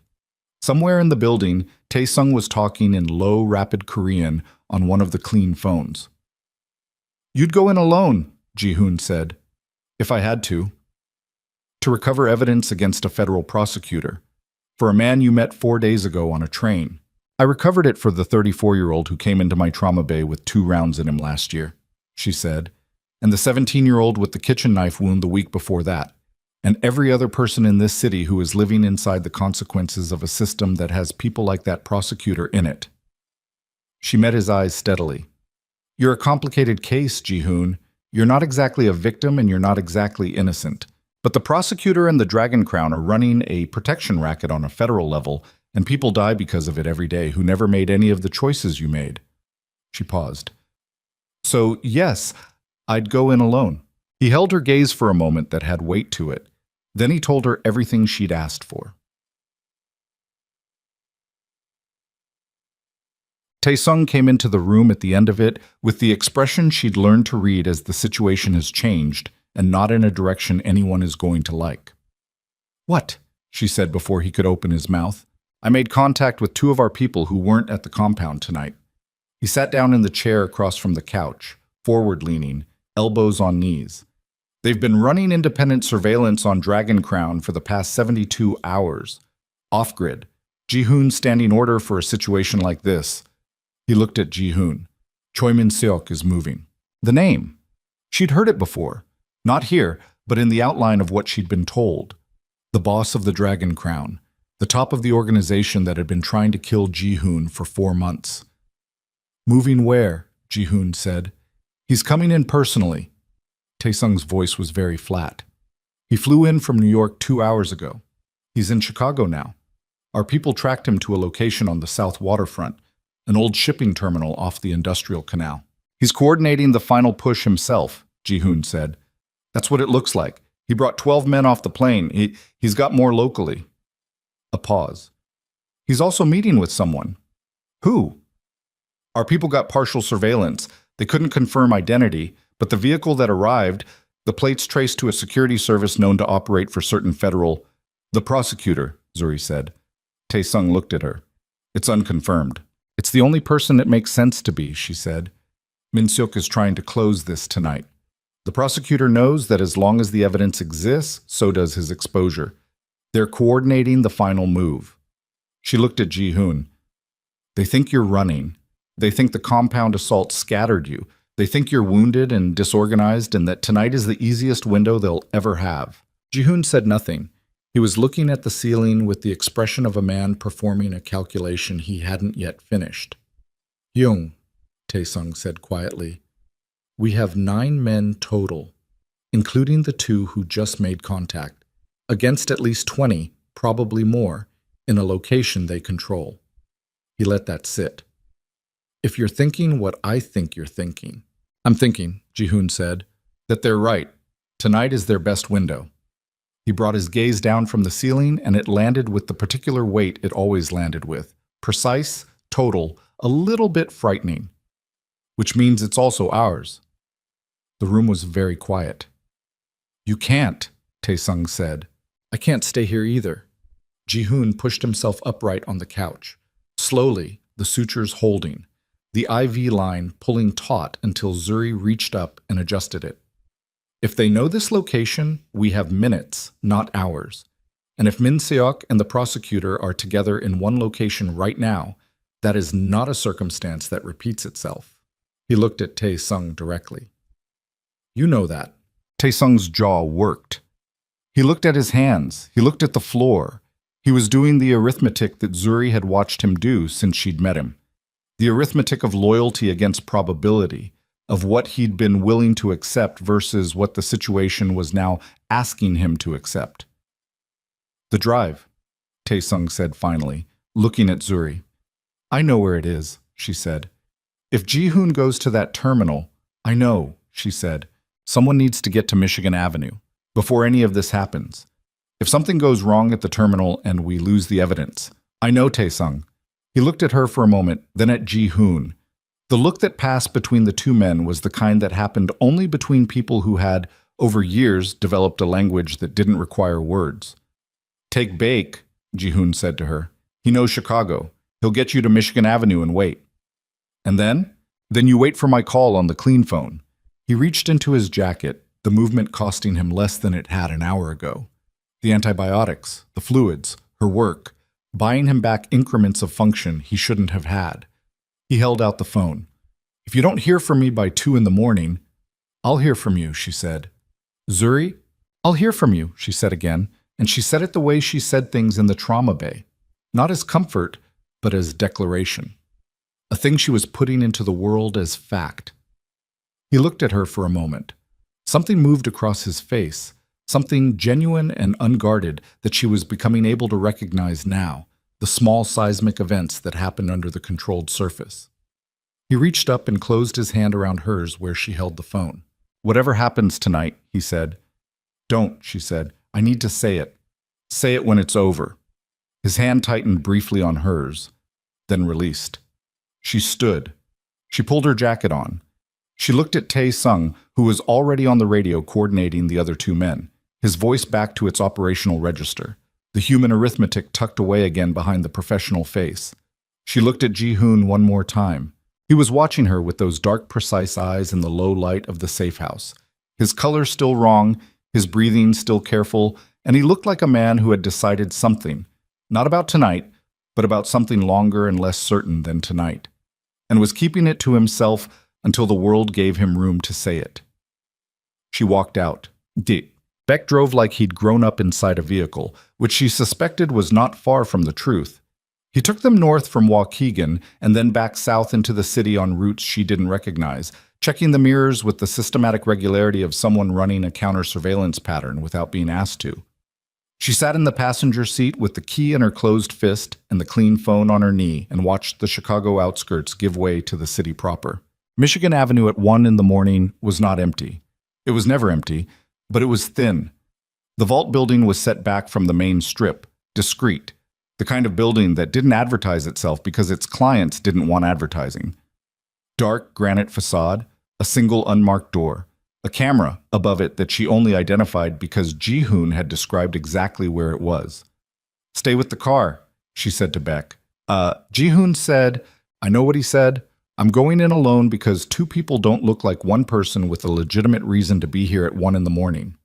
Somewhere in the building, Tae-sung was talking in low, rapid Korean on one of the clean phones. "You'd go in alone," Ji-hoon said. "If I had to. To recover evidence against a federal prosecutor. For a man you met 4 days ago on a train. I recovered it for the 34-year-old who came into my trauma bay with 2 rounds in him last year," she said, "and the 17-year-old with the kitchen knife wound the week before that, and every other person in this city who is living inside the consequences of a system that has people like that prosecutor in it." She met his eyes steadily. "You're a complicated case, Ji-hoon. You're not exactly a victim and you're not exactly innocent. But the prosecutor and the Dragon Crown are running a protection racket on a federal level, and people die because of it every day who never made any of the choices you made." She paused. "So, yes, I'd go in alone." He held her gaze for a moment that had weight to it. Then he told her everything she'd asked for. Tae-sung came into the room at the end of it with the expression she'd learned to read as the situation has changed and not in a direction anyone is going to like. "What?" she said before he could open his mouth. "I made contact with 2 of our people who weren't at the compound tonight." He sat down in the chair across from the couch, forward-leaning, elbows on knees. "They've been running independent surveillance on Dragon Crown for the past 72 hours. Off-grid. Ji-hoon's standing order for a situation like this." He looked at Ji-hoon. "Choi Min-seok is moving." The name. She'd heard it before. Not here, but in the outline of what she'd been told. The boss of the Dragon Crown. The top of the organization that had been trying to kill Ji-hoon for 4 months. "Moving where?" Ji-hoon said. "He's coming in personally." Tae-sung's voice was very flat. "He flew in from New York 2 hours ago. He's in Chicago now. Our people tracked him to a location on the south waterfront, an old shipping terminal off the industrial canal. He's coordinating the final push himself," Ji-hoon said. "That's what it looks like. He brought 12 men off the plane. He's got more locally." A pause. "He's also meeting with someone." "Who?" "Our people got partial surveillance. They couldn't confirm identity, but the vehicle that arrived, the plates traced to a security service known to operate for certain federal—" "The prosecutor," Zuri said. Tae-sung looked at her. "It's unconfirmed." "It's the only person it makes sense to be," she said. "Min-seok is trying to close this tonight. The prosecutor knows that as long as the evidence exists, so does his exposure. They're coordinating the final move." She looked at Ji-hoon. "They think you're running. They think the compound assault scattered you. They think you're wounded and disorganized and that tonight is the easiest window they'll ever have." Ji-hoon said nothing. He was looking at the ceiling with the expression of a man performing a calculation he hadn't yet finished. "Hyung," Taesung said quietly. We have 9 men total, including the 2 who just made contact, against at least 20, probably more, in a location they control. He let that sit. If you're thinking what I think you're thinking, I'm thinking, Ji-hoon said, that they're right. Tonight is their best window. He brought his gaze down from the ceiling, and it landed with the particular weight it always landed with. Precise, total, a little bit frightening. Which means it's also ours. The room was very quiet. You can't, Taesung said. I can't stay here either. Ji-hoon pushed himself upright on the couch. Slowly, the sutures holding, the IV line pulling taut until Zuri reached up and adjusted it. If they know this location, we have minutes, not hours. And if Min Seok and the prosecutor are together in one location right now, that is not a circumstance that repeats itself. He looked at Taesung directly. You know that. Taesung's jaw worked. He looked at his hands. He looked at the floor. He was doing the arithmetic that Zuri had watched him do since she'd met him. The arithmetic of loyalty against probability, of what he'd been willing to accept versus what the situation was now asking him to accept. The drive, Taesung said finally, looking at Zuri. I know where it is, she said. If Ji-hoon goes to that terminal, I know, she said. Someone needs to get to Michigan Avenue before any of this happens. If something goes wrong at the terminal and we lose the evidence, I know, Taesung. He looked at her for a moment, then at Ji-hoon. The look that passed between the 2 men was the kind that happened only between people who had, over years, developed a language that didn't require words. Take Baek, Ji-hoon said to her. He knows Chicago. He'll get you to Michigan Avenue and wait. And then? Then you wait for my call on the clean phone. He reached into his jacket, the movement costing him less than it had an hour ago. The antibiotics, the fluids, her work, buying him back increments of function he shouldn't have had. He held out the phone. If you don't hear from me by 2 in the morning, I'll hear from you, she said. Zuri, I'll hear from you, she said again, and she said it the way she said things in the trauma bay. Not as comfort, but as declaration. A thing she was putting into the world as fact. He looked at her for a moment. Something moved across his face, something genuine and unguarded that she was becoming able to recognize now, the small seismic events that happened under the controlled surface. He reached up and closed his hand around hers where she held the phone. Whatever happens tonight, he said. Don't, she said. I need to say it. Say it when it's over. His hand tightened briefly on hers, then released. She stood. She pulled her jacket on. She looked at Taesung, who was already on the radio coordinating the other 2 men, his voice back to its operational register, the human arithmetic tucked away again behind the professional face. She looked at Ji-hoon one more time. He was watching her with those dark, precise eyes in the low light of the safe house. His color still wrong, his breathing still careful, and he looked like a man who had decided something, not about tonight, but about something longer and less certain than tonight, and was keeping it to himself until the world gave him room to say it. She walked out. Beck drove like he'd grown up inside a vehicle, which she suspected was not far from the truth. He took them north from Waukegan and then back south into the city on routes she didn't recognize, checking the mirrors with the systematic regularity of someone running a counter-surveillance pattern without being asked to. She sat in the passenger seat with the key in her closed fist and the clean phone on her knee and watched the Chicago outskirts give way to the city proper. Michigan Avenue at 1 in the morning was not empty. It was never empty, but it was thin. The vault building was set back from the main strip, discreet, the kind of building that didn't advertise itself because its clients didn't want advertising. Dark granite facade, a single unmarked door, a camera above it that she only identified because Ji-hoon had described exactly where it was. Stay with the car, she said to Beck. Ji-hoon said, I know what he said. I'm going in alone because 2 people don't look like one person with a legitimate reason to be here at 1 in the morning.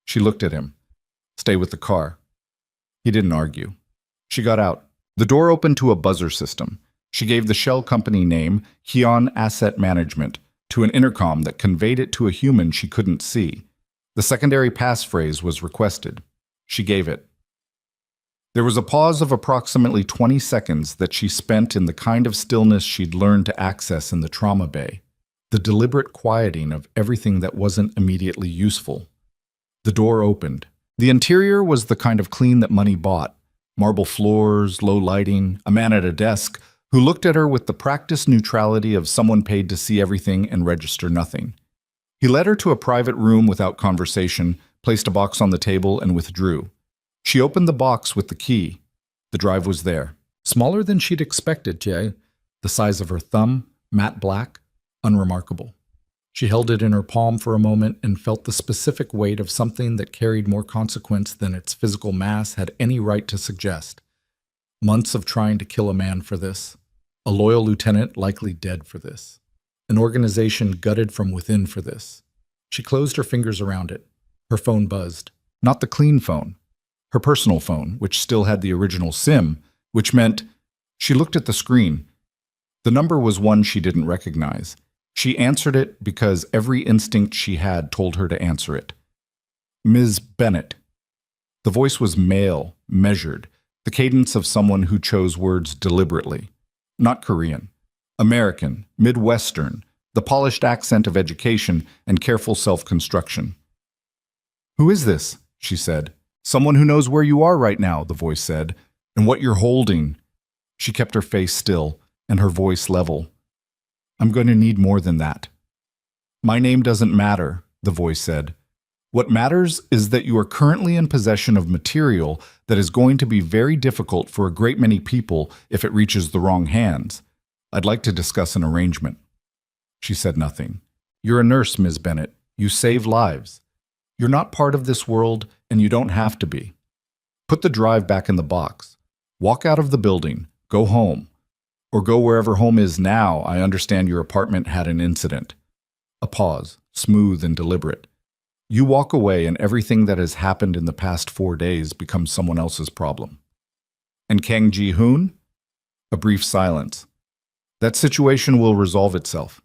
She looked at him. Stay with the car. He didn't argue. She got out. The door opened to a buzzer system. She gave the shell company name, Hyun Asset Management, to an intercom that conveyed it to a human she couldn't see. The secondary passphrase was requested. She gave it. There was a pause of approximately 20 seconds that she spent in the kind of stillness she'd learned to access in the trauma bay, the deliberate quieting of everything that wasn't immediately useful. The door opened. The interior was the kind of clean that money bought. Marble floors, low lighting, a man at a desk who looked at her with the practiced neutrality of someone paid to see everything and register nothing. He led her to a private room without conversation, placed a box on the table, and withdrew. She opened the box with the key. The drive was there. Smaller than she'd expected, Jay. The size of her thumb, matte black, unremarkable. She held it in her palm for a moment and felt the specific weight of something that carried more consequence than its physical mass had any right to suggest. Months of trying to kill a man for this. A loyal lieutenant likely dead for this. An organization gutted from within for this. She closed her fingers around it. Her phone buzzed. Not the clean phone. Her personal phone, which still had the original SIM, which meant she looked at the screen. The number was one she didn't recognize. She answered it because every instinct she had told her to answer it. Ms. Bennett. The voice was male, measured, the cadence of someone who chose words deliberately. Not Korean. American, Midwestern, the polished accent of education and careful self-construction. "Who is this?" she said. "Someone who knows where you are right now," the voice said, "and what you're holding." She kept her face still and her voice level. "I'm going to need more than that." "My name doesn't matter," the voice said. "What matters is that you are currently in possession of material that is going to be very difficult for a great many people if it reaches the wrong hands. I'd like to discuss an arrangement." She said nothing. "You're a nurse, Ms. Bennett. You save lives. You're not part of this world, and you don't have to be. Put the drive back in the box. Walk out of the building. Go home. Or go wherever home is now. I understand your apartment had an incident." A pause, smooth and deliberate. "You walk away and everything that has happened in the past 4 days becomes someone else's problem." "And Kang Ji-hoon?" A brief silence. "That situation will resolve itself."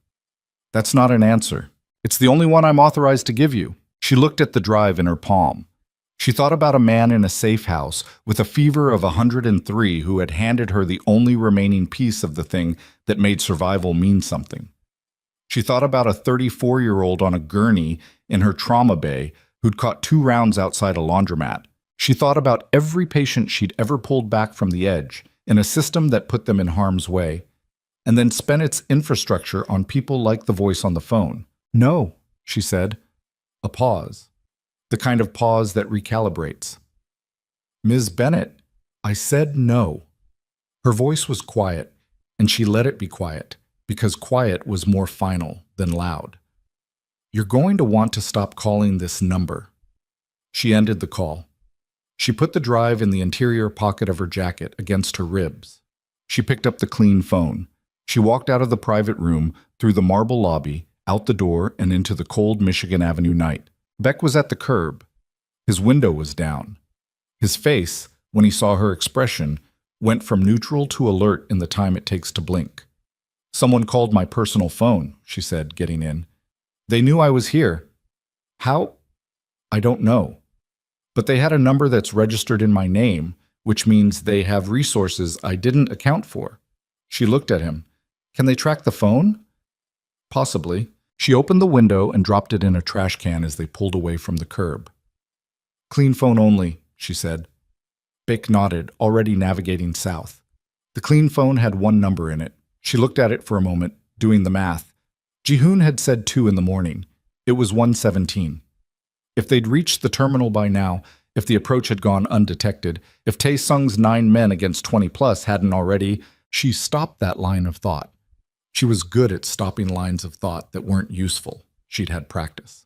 "That's not an answer. It's the only one I'm authorized to give you." She looked at the drive in her palm. She thought about a man in a safe house with a fever of 103 who had handed her the only remaining piece of the thing that made survival mean something. She thought about a 34-year-old on a gurney in her trauma bay who'd caught 2 rounds outside a laundromat. She thought about every patient she'd ever pulled back from the edge in a system that put them in harm's way, and then spent its infrastructure on people like the voice on the phone. "No," she said. A pause. The kind of pause that recalibrates. "Ms. Bennett, I said no." Her voice was quiet, and she let it be quiet, because quiet was more final than loud. "You're going to want to stop calling this number." She ended the call. She put the drive in the interior pocket of her jacket against her ribs. She picked up the clean phone. She walked out of the private room, through the marble lobby, out the door, and into the cold Michigan Avenue night. Beck was at the curb. His window was down. His face, when he saw her expression, went from neutral to alert in the time it takes to blink. "Someone called my personal phone," she said, getting in. "They knew I was here." "How?" "I don't know. But they had a number that's registered in my name, which means they have resources I didn't account for." She looked at him. "Can they track the phone?" "Possibly." She opened the window and dropped it in a trash can as they pulled away from the curb. "Clean phone only," she said. Beck nodded, already navigating south. The clean phone had 1 number in it. She looked at it for a moment, doing the math. Ji-hoon had said 2 in the morning. It was 1:17. If they'd reached the terminal by now, if the approach had gone undetected, if Tae-sung's 9 men against 20+ hadn't already, she stopped that line of thought. She was good at stopping lines of thought that weren't useful. She'd had practice.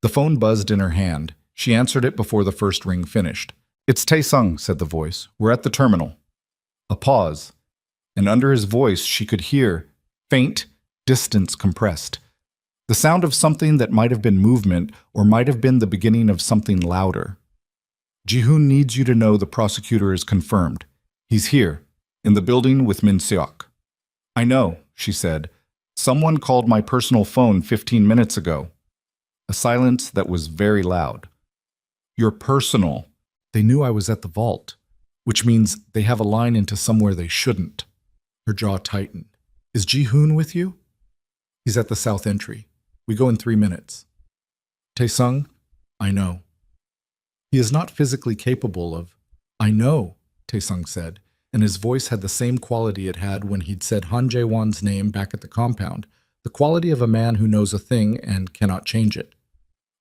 The phone buzzed in her hand. She answered it before the first ring finished. "It's Tae-sung," said the voice. "We're at the terminal." A pause, and under his voice she could hear, faint, distance compressed, the sound of something that might have been movement or might have been the beginning of something louder. "Ji-hoon needs you to know the prosecutor is confirmed. He's here, in the building with Min Seok." "I know," she said. "Someone called my personal phone 15 minutes ago." A silence that was very loud. "Your personal." They knew I was at the vault. which means they have a line into somewhere they shouldn't. Her jaw tightened. Is Ji-hoon with you? He's at the south entry. We go in 3 minutes. Tae-sung, I know. He is not physically capable of. I know, Tae-sung said, and his voice had the same quality it had when he'd said Han Jae-won's name back at the compound, the quality of a man who knows a thing and cannot change it.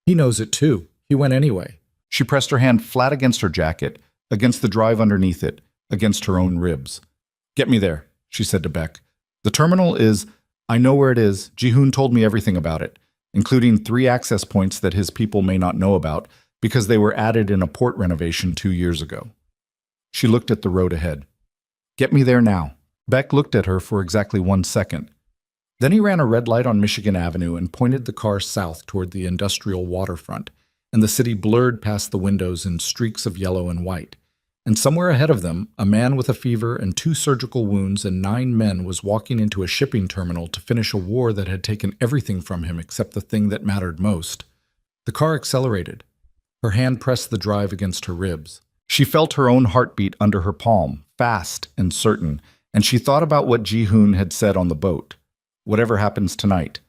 He knows it too. He went anyway. She pressed her hand flat against her jacket, against the drive underneath it, against her own ribs. Get me there, she said to Beck. The terminal is, I know where it is. Ji-hoon told me everything about it, including 3 access points that his people may not know about because they were added in a port renovation 2 years ago. She looked at the road ahead. Get me there now. Beck looked at her for exactly 1 second. Then he ran a red light on Michigan Avenue and pointed the car south toward the industrial waterfront, and the city blurred past the windows in streaks of yellow and white. And somewhere ahead of them, a man with a fever and 2 surgical wounds and 9 men was walking into a shipping terminal to finish a war that had taken everything from him except the thing that mattered most. The car accelerated. Her hand pressed the drive against her ribs. She felt her own heartbeat under her palm, fast and certain, and she thought about what Ji-hoon had said on the boat. Whatever happens tonight.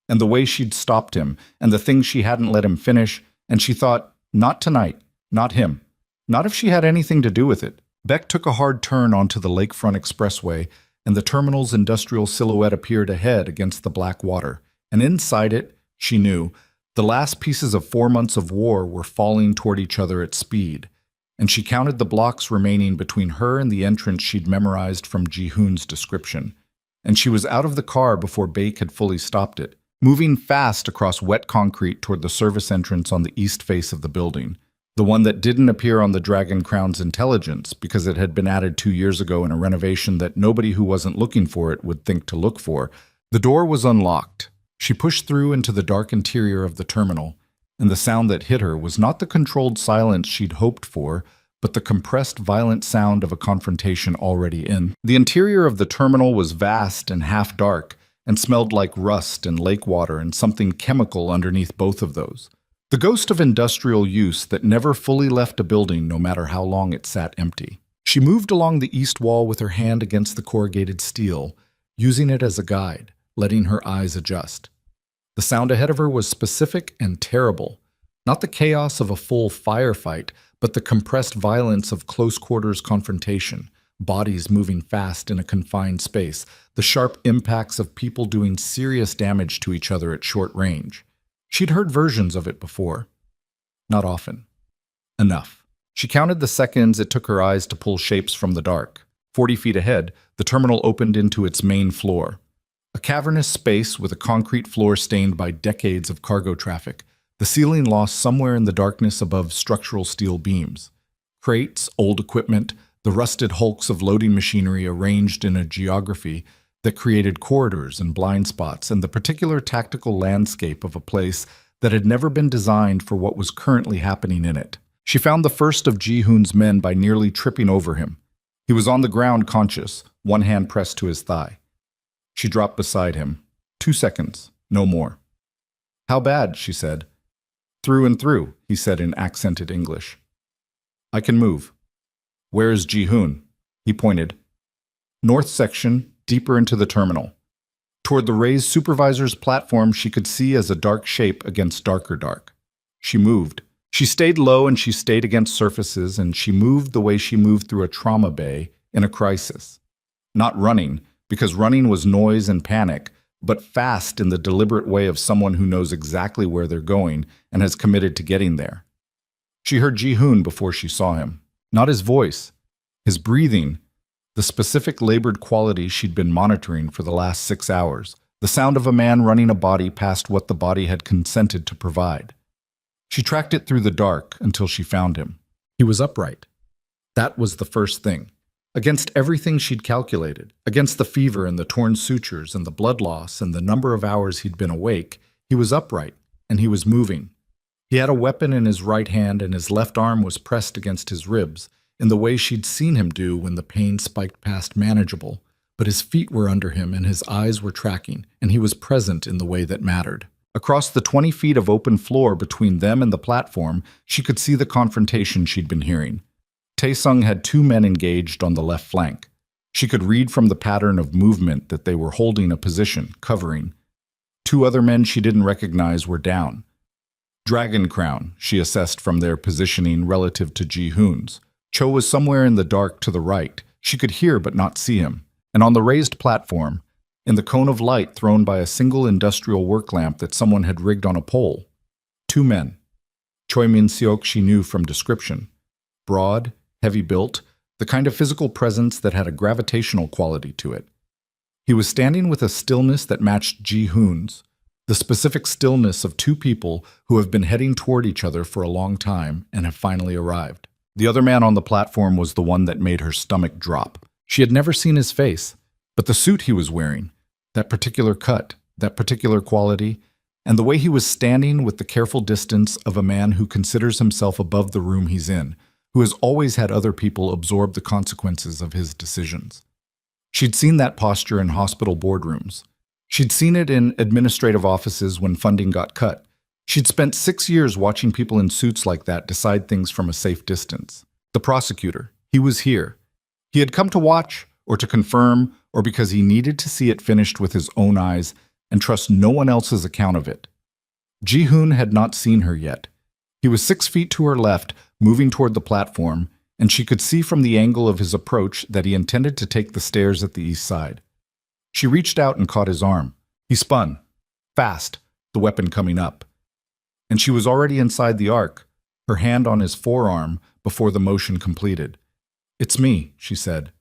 And the way she'd stopped him, and the things she hadn't let him finish, and she thought, not tonight, not him. Not if she had anything to do with it. Beck took a hard turn onto the lakefront expressway, and the terminal's industrial silhouette appeared ahead against the black water. And inside it, she knew, the last pieces of 4 months of war were falling toward each other at speed. And she counted the blocks remaining between her and the entrance she'd memorized from Ji-hoon's description. And she was out of the car before Baek had fully stopped it, moving fast across wet concrete toward the service entrance on the east face of the building. The one that didn't appear on the Dragon Crown's intelligence because it had been added 2 years ago in a renovation that nobody who wasn't looking for it would think to look for. The door was unlocked. She pushed through into the dark interior of the terminal, and the sound that hit her was not the controlled silence she'd hoped for, but the compressed, violent sound of a confrontation already in. The interior of the terminal was vast and half dark, and smelled like rust and lake water and something chemical underneath both of those. The ghost of industrial use that never fully left a building no matter how long it sat empty. She moved along the east wall with her hand against the corrugated steel, using it as a guide, letting her eyes adjust. The sound ahead of her was specific and terrible. Not the chaos of a full firefight, but the compressed violence of close-quarters confrontation, bodies moving fast in a confined space, the sharp impacts of people doing serious damage to each other at short range. She'd heard versions of it before. Not often. Enough. She counted the seconds it took her eyes to pull shapes from the dark. 40 feet ahead, the terminal opened into its main floor. A cavernous space with a concrete floor stained by decades of cargo traffic, the ceiling lost somewhere in the darkness above structural steel beams. Crates, old equipment, the rusted hulks of loading machinery arranged in a geography that created corridors and blind spots and the particular tactical landscape of a place that had never been designed for what was currently happening in it. She found the first of Ji-hoon's men by nearly tripping over him. He was on the ground conscious, one hand pressed to his thigh. She dropped beside him. 2 seconds, no more. How bad, she said. Through and through, he said in accented English. I can move. Where is Ji-hoon? He pointed. North section, deeper into the terminal. Toward the raised supervisor's platform she could see as a dark shape against darker dark. She moved. She stayed low and she stayed against surfaces and she moved the way she moved through a trauma bay in a crisis. Not running, because running was noise and panic, but fast in the deliberate way of someone who knows exactly where they're going and has committed to getting there. She heard Ji-hoon before she saw him. Not his voice, his breathing, the specific labored quality she'd been monitoring for the last 6 hours, the sound of a man running a body past what the body had consented to provide. She tracked it through the dark until she found him. He was upright. That was the first thing. Against everything she'd calculated, against the fever and the torn sutures and the blood loss and the number of hours he'd been awake, he was upright, and he was moving. He had a weapon in his right hand and his left arm was pressed against his ribs, in the way she'd seen him do when the pain spiked past manageable, but his feet were under him and his eyes were tracking, and he was present in the way that mattered. Across the 20 feet of open floor between them and the platform, she could see the confrontation she'd been hearing. Taesung had two men engaged on the left flank. She could read from the pattern of movement that they were holding a position, covering. Two other men she didn't recognize were down. Dragon Crown, she assessed from their positioning relative to Ji-hoon's. Cho was somewhere in the dark to the right. She could hear but not see him. And on the raised platform, in the cone of light thrown by a single industrial work lamp that someone had rigged on a pole, two men. Choi Min-seok she knew from description. Broad, heavy-built, the kind of physical presence that had a gravitational quality to it. He was standing with a stillness that matched Ji-hoon's, the specific stillness of two people who have been heading toward each other for a long time and have finally arrived. The other man on the platform was the one that made her stomach drop. She had never seen his face, but the suit he was wearing, that particular cut, that particular quality, and the way he was standing with the careful distance of a man who considers himself above the room he's in, who has always had other people absorb the consequences of his decisions. She'd seen that posture in hospital boardrooms. She'd seen it in administrative offices when funding got cut. She'd spent 6 years watching people in suits like that decide things from a safe distance. The prosecutor, he was here. He had come to watch, or to confirm, or because he needed to see it finished with his own eyes and trust no one else's account of it. Ji-hoon had not seen her yet. He was 6 feet to her left, moving toward the platform, and she could see from the angle of his approach that he intended to take the stairs at the east side. She reached out and caught his arm. He spun. Fast, the weapon coming up. And she was already inside the arc, her hand on his forearm before the motion completed. "It's me," she said.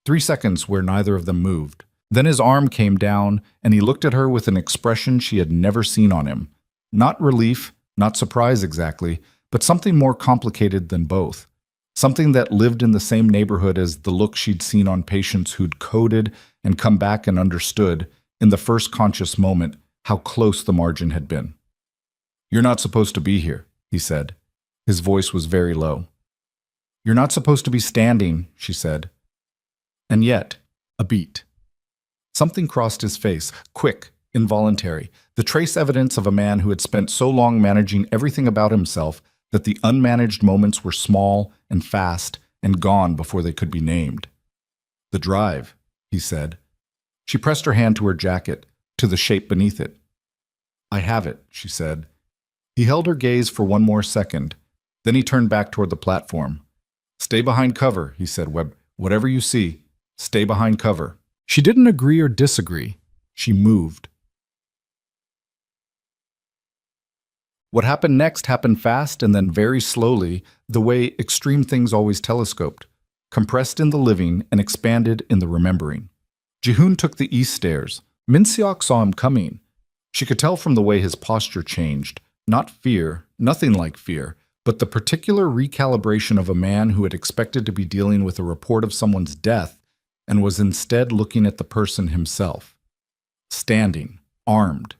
3 seconds where neither of them moved. Then his arm came down, and he looked at her with an expression she had never seen on him. Not relief, not surprise exactly, but something more complicated than both. Something that lived in the same neighborhood as the look she'd seen on patients who'd coded and come back and understood, in the first conscious moment, how close the margin had been. "You're not supposed to be here," he said. His voice was very low. "You're not supposed to be standing," she said. And yet, a beat. Something crossed his face, quick, involuntary, the trace evidence of a man who had spent so long managing everything about himself that the unmanaged moments were small and fast and gone before they could be named. "The drive," he said. She pressed her hand to her jacket, to the shape beneath it. "I have it," she said. He held her gaze for one more second. Then he turned back toward the platform. "Stay behind cover," he said. "Whatever you see, stay behind cover." She didn't agree or disagree. She moved. What happened next happened fast and then very slowly, the way extreme things always telescoped, compressed in the living and expanded in the remembering. Ji-hoon took the east stairs. Min-seok saw him coming. She could tell from the way his posture changed. Not fear, nothing like fear, but the particular recalibration of a man who had expected to be dealing with a report of someone's death and was instead looking at the person himself. Standing, armed.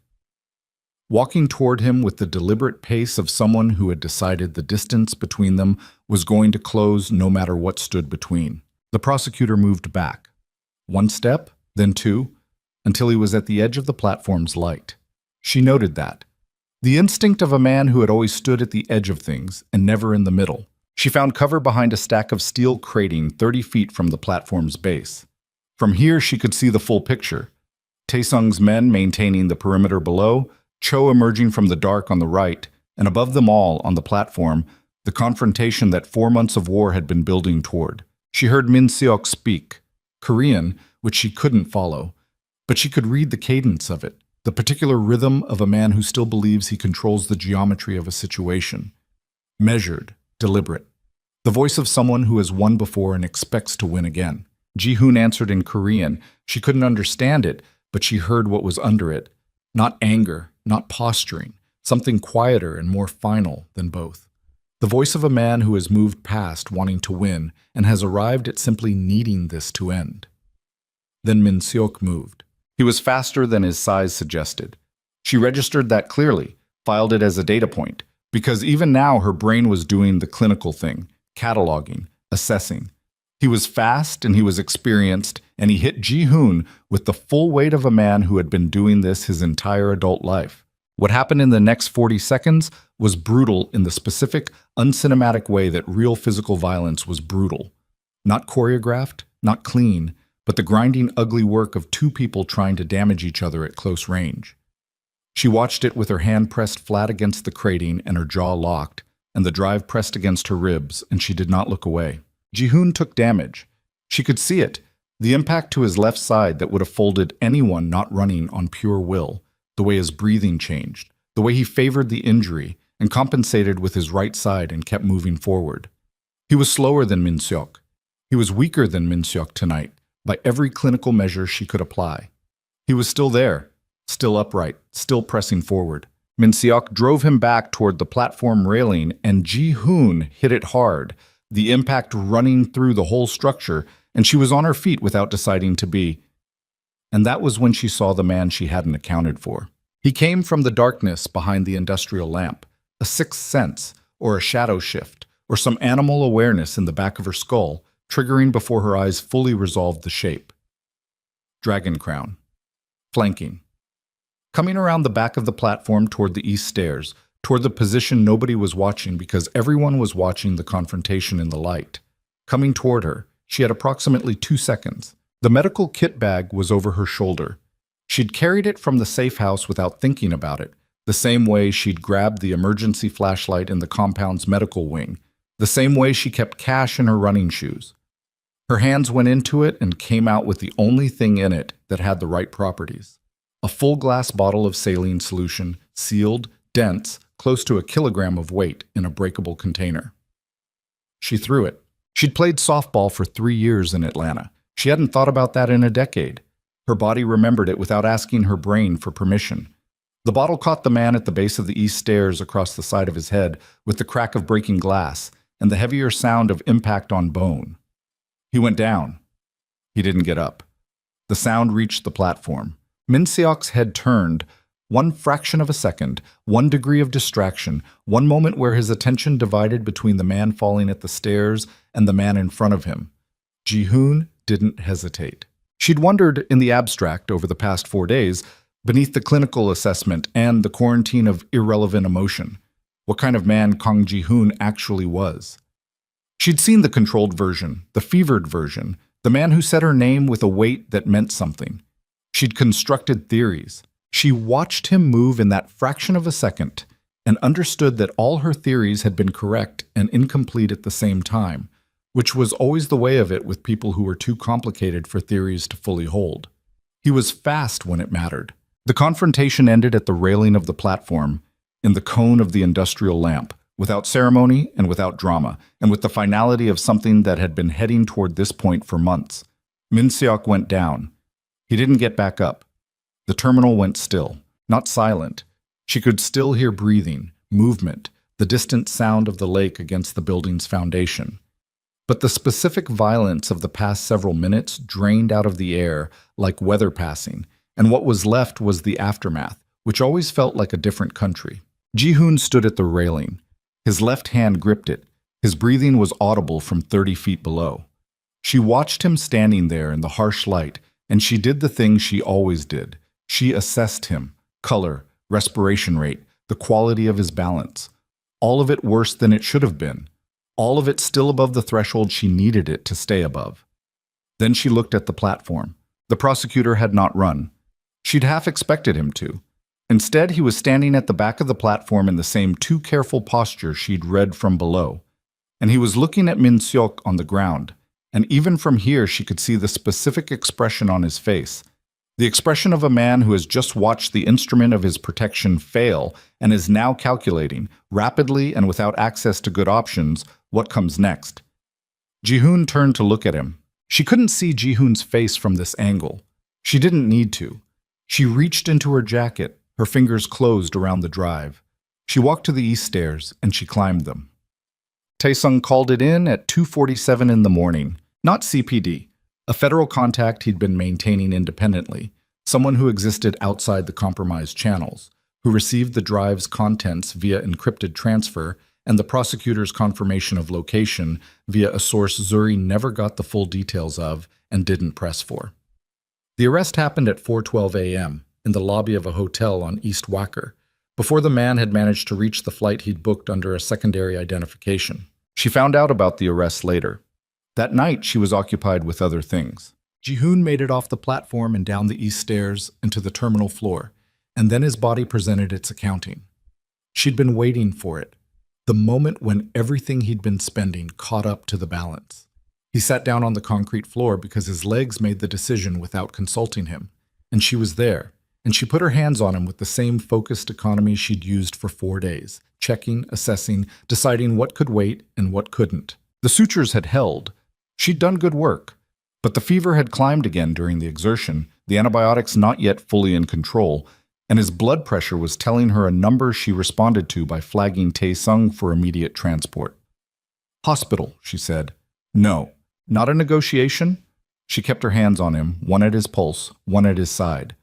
Walking toward him with the deliberate pace of someone who had decided the distance between them was going to close no matter what stood between. The prosecutor moved back. 1 step, then 2, until he was at the edge of the platform's light. She noted that. The instinct of a man who had always stood at the edge of things and never in the middle. She found cover behind a stack of steel crating 30 feet from the platform's base. From here she could see the full picture. Taesung's men maintaining the perimeter below, Cho emerging from the dark on the right, and above them all, on the platform, the confrontation that 4 months of war had been building toward. She heard Min-seok speak, Korean, which she couldn't follow, but she could read the cadence of it, the particular rhythm of a man who still believes he controls the geometry of a situation. Measured, deliberate. The voice of someone who has won before and expects to win again. Ji-hoon answered in Korean. She couldn't understand it, but she heard what was under it. Not anger, not posturing, something quieter and more final than both. The voice of a man who has moved past wanting to win and has arrived at simply needing this to end. Then Min-seok moved. He was faster than his size suggested. She registered that clearly, filed it as a data point, because even now her brain was doing the clinical thing, cataloging, assessing. He was fast and he was experienced, and he hit Ji-hoon with the full weight of a man who had been doing this his entire adult life. What happened in the next 40 seconds was brutal in the specific, uncinematic way that real physical violence was brutal. Not choreographed, not clean, but the grinding, ugly work of two people trying to damage each other at close range. She watched it with her hand pressed flat against the crating and her jaw locked, and the drive pressed against her ribs, and she did not look away. Ji-hoon took damage. She could see it, the impact to his left side that would have folded anyone not running on pure will, the way his breathing changed, the way he favored the injury and compensated with his right side and kept moving forward. He was slower than Min-seok. He was weaker than Min-seok tonight, by every clinical measure she could apply. He was still there, still upright, still pressing forward. Min-seok drove him back toward the platform railing, and Ji-hoon hit it hard, the impact running through the whole structure, and she was on her feet without deciding to be. And that was when she saw the man she hadn't accounted for. He came from the darkness behind the industrial lamp, a sixth sense, or a shadow shift, or some animal awareness in the back of her skull, triggering before her eyes fully resolved the shape. Dragon crown. Flanking. Coming around the back of the platform toward the east stairs, toward the position nobody was watching because everyone was watching the confrontation in the light. Coming toward her, she had approximately 2 seconds. The medical kit bag was over her shoulder. She'd carried it from the safe house without thinking about it, the same way she'd grabbed the emergency flashlight in the compound's medical wing, the same way she kept cash in her running shoes. Her hands went into it and came out with the only thing in it that had the right properties. A full glass bottle of saline solution, sealed, dense, close to 1 kilogram of weight in a breakable container. She threw it. She'd played softball for 3 years in Atlanta. She hadn't thought about that in a decade. Her body remembered it without asking her brain for permission. The bottle caught the man at the base of the east stairs across the side of his head with the crack of breaking glass and the heavier sound of impact on bone. He went down. He didn't get up. The sound reached the platform. Min-seok's head turned, 1 fraction of a second, 1 degree of distraction, 1 moment where his attention divided between the man falling at the stairs and the man in front of him. Ji-hoon didn't hesitate. She'd wondered in the abstract over the past 4 days, beneath the clinical assessment and the quarantine of irrelevant emotion, what kind of man Kang Ji-hoon actually was. She'd seen the controlled version, the fevered version, the man who said her name with a weight that meant something. She'd constructed theories. She watched him move in that fraction of a second and understood that all her theories had been correct and incomplete at the same time, which was always the way of it with people who were too complicated for theories to fully hold. He was fast when it mattered. The confrontation ended at the railing of the platform, in the cone of the industrial lamp, without ceremony and without drama, and with the finality of something that had been heading toward this point for months. Min-seok went down. He didn't get back up. The terminal went still, not silent. She could still hear breathing, movement, the distant sound of the lake against the building's foundation. But the specific violence of the past several minutes drained out of the air like weather passing, and what was left was the aftermath, which always felt like a different country. Ji-hoon stood at the railing. His left hand gripped it. His breathing was audible from 30 feet below. She watched him standing there in the harsh light, and she did the thing she always did. She assessed him, color, respiration rate, the quality of his balance. All of it worse than it should have been. All of it still above the threshold she needed it to stay above. Then she looked at the platform. The prosecutor had not run. She'd half expected him to. Instead, he was standing at the back of the platform in the same too careful posture she'd read from below. And he was looking at Min-seok on the ground. And even from here, she could see the specific expression on his face. The expression of a man who has just watched the instrument of his protection fail and is now calculating, rapidly and without access to good options, what comes next. Ji-hoon turned to look at him. She couldn't see Ji-hoon's face from this angle. She didn't need to. She reached into her jacket, her fingers closed around the drive. She walked to the east stairs, and she climbed them. Taesung called it in at 2:47 in the morning, not CPD, a federal contact he'd been maintaining independently, someone who existed outside the compromised channels, who received the drive's contents via encrypted transfer and the prosecutor's confirmation of location via a source Zuri never got the full details of and didn't press for. The arrest happened at 4:12 a.m. in the lobby of a hotel on East Wacker, before the man had managed to reach the flight he'd booked under a secondary identification. She found out about the arrest later. That night, she was occupied with other things. Ji-hoon made it off the platform and down the east stairs into the terminal floor, and then his body presented its accounting. She'd been waiting for it, the moment when everything he'd been spending caught up to the balance. He sat down on the concrete floor because his legs made the decision without consulting him, and she was there, and she put her hands on him with the same focused economy she'd used for 4 days, checking, assessing, deciding what could wait and what couldn't. The sutures had held. She'd done good work. But the fever had climbed again during the exertion, the antibiotics not yet fully in control, and his blood pressure was telling her a number she responded to by flagging Tae-sung for immediate transport. "Hospital," she said. "No, not a negotiation." She kept her hands on him, one at his pulse, one at his side.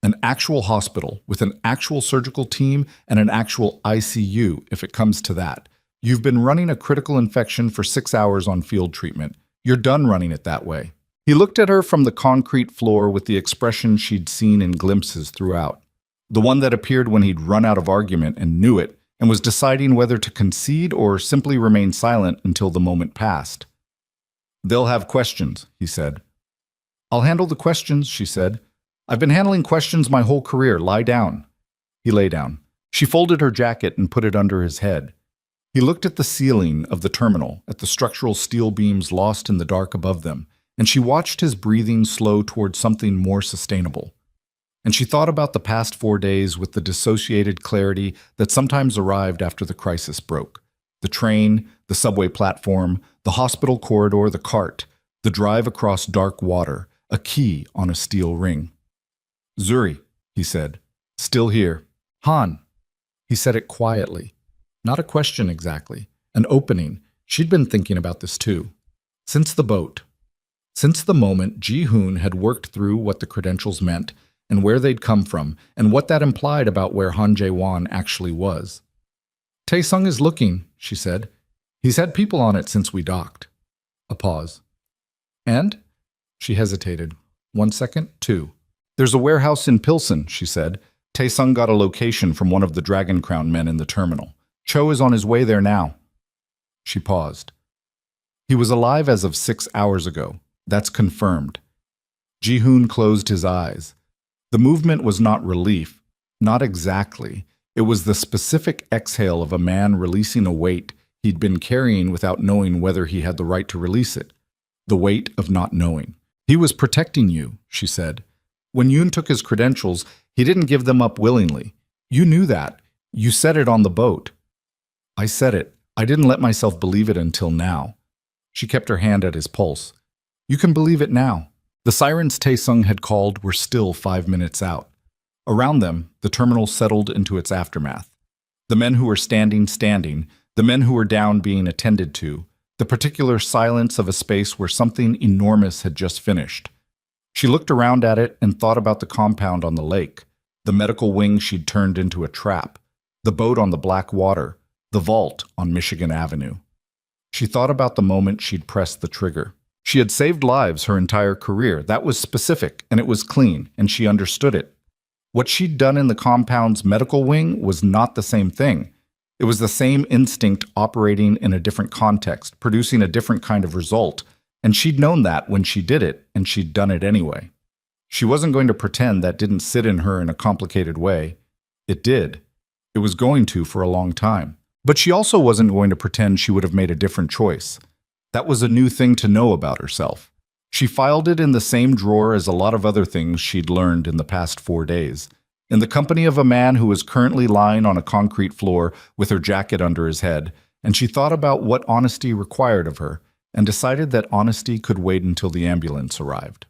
"An actual hospital, with an actual surgical team and an actual ICU, if it comes to that. You've been running a critical infection for 6 hours on field treatment. You're done running it that way." He looked at her from the concrete floor with the expression she'd seen in glimpses throughout. The one that appeared when he'd run out of argument and knew it, and was deciding whether to concede or simply remain silent until the moment passed. "They'll have questions," he said. "I'll handle the questions," she said. "I've been handling questions my whole career. Lie down." He lay down. She folded her jacket and put it under his head. He looked at the ceiling of the terminal, at the structural steel beams lost in the dark above them, and she watched his breathing slow toward something more sustainable. And she thought about the past 4 days with the dissociated clarity that sometimes arrived after the crisis broke. The train, the subway platform, the hospital corridor, the cart, the drive across dark water, a key on a steel ring. "Zuri," he said, "still here." "Han." He said it quietly. Not a question exactly. An opening. She'd been thinking about this too. Since the boat. Since the moment Ji-hoon had worked through what the credentials meant and where they'd come from and what that implied about where Han Jae-won actually was. "Tae-sung is looking," she said. "He's had people on it since we docked." A pause. "And?" She hesitated. 1 second, 2. "There's a warehouse in Pilsen," she said. "Tae-sung got a location from one of the Dragon Crown men in the terminal. Cho is on his way there now." She paused. "He was alive as of 6 hours ago. That's confirmed." Ji-hoon closed his eyes. The movement was not relief. Not exactly. It was the specific exhale of a man releasing a weight he'd been carrying without knowing whether he had the right to release it. The weight of not knowing. "He was protecting you," she said. "When Yoon took his credentials, he didn't give them up willingly. You knew that. You said it on the boat." "I said it. I didn't let myself believe it until now." She kept her hand at his pulse. "You can believe it now." The sirens Tae-sung had called were still 5 minutes out. Around them, the terminal settled into its aftermath. The men who were standing, the men who were down being attended to, the particular silence of a space where something enormous had just finished. She looked around at it and thought about the compound on the lake, the medical wing she'd turned into a trap, the boat on the black water, the vault on Michigan Avenue. She thought about the moment she'd pressed the trigger. She had saved lives her entire career. That was specific, and it was clean, and she understood it. What she'd done in the compound's medical wing was not the same thing. It was the same instinct operating in a different context, producing a different kind of result, and she'd known that when she did it, and she'd done it anyway. She wasn't going to pretend that didn't sit in her in a complicated way. It did. It was going to for a long time. But she also wasn't going to pretend she would have made a different choice. That was a new thing to know about herself. She filed it in the same drawer as a lot of other things she'd learned in the past 4 days, in the company of a man who was currently lying on a concrete floor with her jacket under his head, and she thought about what honesty required of her, and decided that honesty could wait until the ambulance arrived.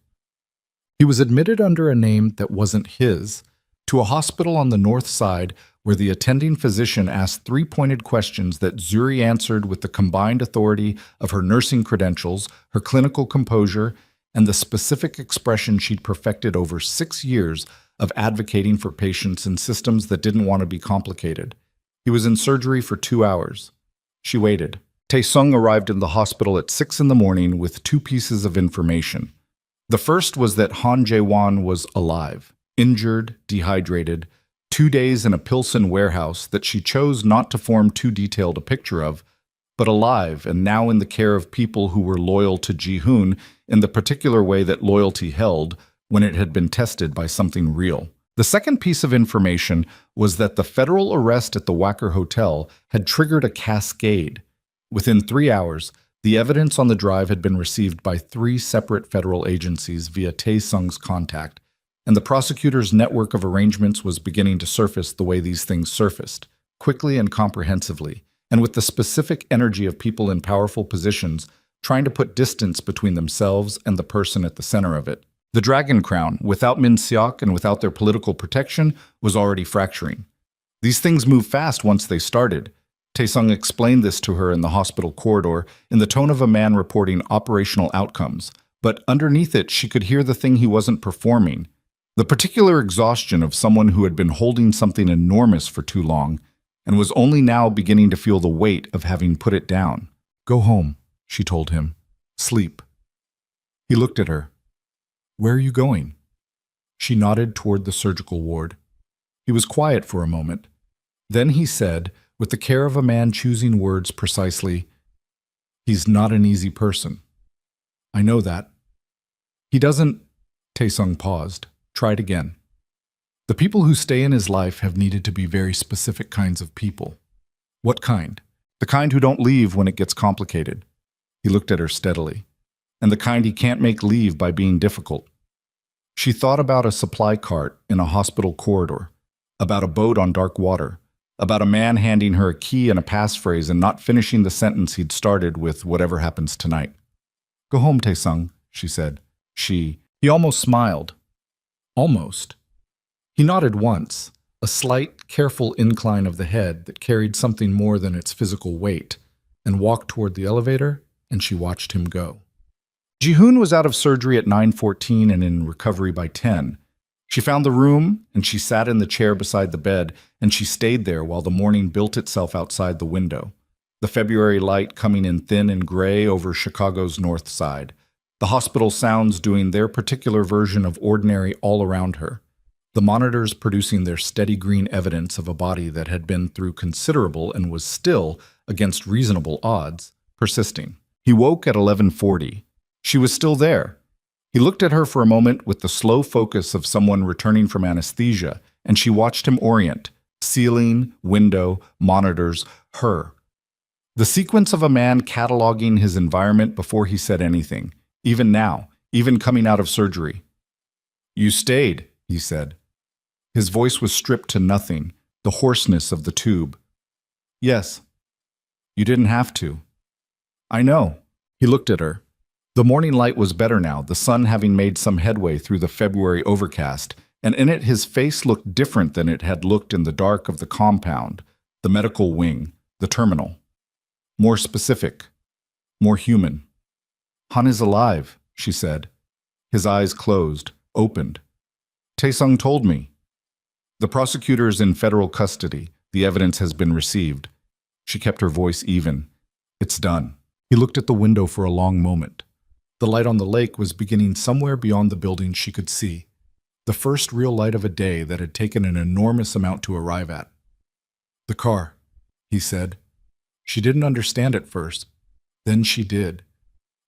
He was admitted under a name that wasn't his, to a hospital on the north side where the attending physician asked 3 pointed questions that Zuri answered with the combined authority of her nursing credentials, her clinical composure, and the specific expression she'd perfected over 6 years of advocating for patients in systems that didn't want to be complicated. He was in surgery for 2 hours. She waited. Tae-sung arrived in the hospital at 6 in the morning with 2 pieces of information. The first was that Han Jae-won was alive, injured, dehydrated, 2 days in a Pilsen warehouse that she chose not to form too detailed a picture of, but alive and now in the care of people who were loyal to Ji-hoon in the particular way that loyalty held when it had been tested by something real. The second piece of information was that the federal arrest at the Wacker Hotel had triggered a cascade. Within 3 hours, the evidence on the drive had been received by 3 separate federal agencies via Tae-sung's contact, and the prosecutor's network of arrangements was beginning to surface the way these things surfaced, quickly and comprehensively, and with the specific energy of people in powerful positions trying to put distance between themselves and the person at the center of it. The Dragon Crown, without Min Seok and without their political protection, was already fracturing. These things move fast once they started. Tae-sung explained this to her in the hospital corridor in the tone of a man reporting operational outcomes, but underneath it she could hear the thing he wasn't performing, the particular exhaustion of someone who had been holding something enormous for too long and was only now beginning to feel the weight of having put it down. "Go home," she told him. "Sleep." He looked at her. "Where are you going?" She nodded toward the surgical ward. He was quiet for a moment. Then he said, with the care of a man choosing words precisely, "He's not an easy person. I know that." "He doesn't—" Tae-sung paused, tried again. "The people who stay in his life have needed to be very specific kinds of people." "What kind?" "The kind who don't leave when it gets complicated." He looked at her steadily. "And the kind he can't make leave by being difficult." She thought about a supply cart in a hospital corridor, about a boat on dark water, about a man handing her a key and a passphrase and not finishing the sentence he'd started with "whatever happens tonight." "Go home, Tae-sung," she said. He almost smiled. Almost. He nodded once, a slight, careful incline of the head that carried something more than its physical weight, and walked toward the elevator, and she watched him go. Ji-hoon was out of surgery at 9:14 and in recovery by 10. She found the room, and she sat in the chair beside the bed, and she stayed there while the morning built itself outside the window, the February light coming in thin and gray over Chicago's north side, the hospital sounds doing their particular version of ordinary all around her, the monitors producing their steady green evidence of a body that had been through considerable and was still, against reasonable odds, persisting. He woke at 11:40. She was still there. He looked at her for a moment with the slow focus of someone returning from anesthesia, and she watched him orient, ceiling, window, monitors, her. The sequence of a man cataloging his environment before he said anything, even now, even coming out of surgery. "You stayed," he said. His voice was stripped to nothing, the hoarseness of the tube. "Yes." "You didn't have to." "I know." He looked at her. The morning light was better now, the sun having made some headway through the February overcast, and in it his face looked different than it had looked in the dark of the compound, the medical wing, the terminal. More specific, more human. "Han is alive," she said. His eyes closed, opened. "Tae-sung told me." "The prosecutor is in federal custody. The evidence has been received." She kept her voice even. "It's done." He looked at the window for a long moment. The light on the lake was beginning somewhere beyond the building she could see, the first real light of a day that had taken an enormous amount to arrive at. "The car," he said. She didn't understand at first. Then she did.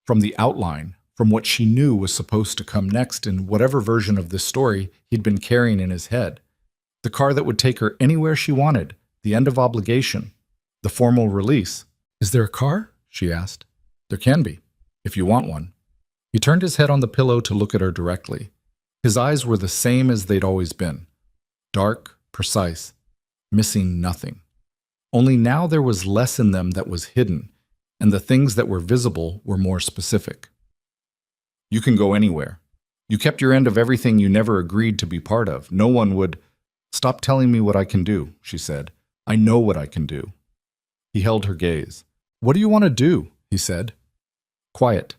From the outline, from what she knew was supposed to come next in whatever version of this story he'd been carrying in his head. The car that would take her anywhere she wanted, the end of obligation, the formal release. "Is there a car?" she asked. "There can be, if you want one." He turned his head on the pillow to look at her directly. His eyes were the same as they'd always been. Dark, precise, missing nothing. Only now there was less in them that was hidden, and the things that were visible were more specific. "You can go anywhere. You kept your end of everything you never agreed to be part of. No one would—" "Stop telling me what I can do," she said. "I know what I can do." He held her gaze. "What do you want to do?" he said. Quiet.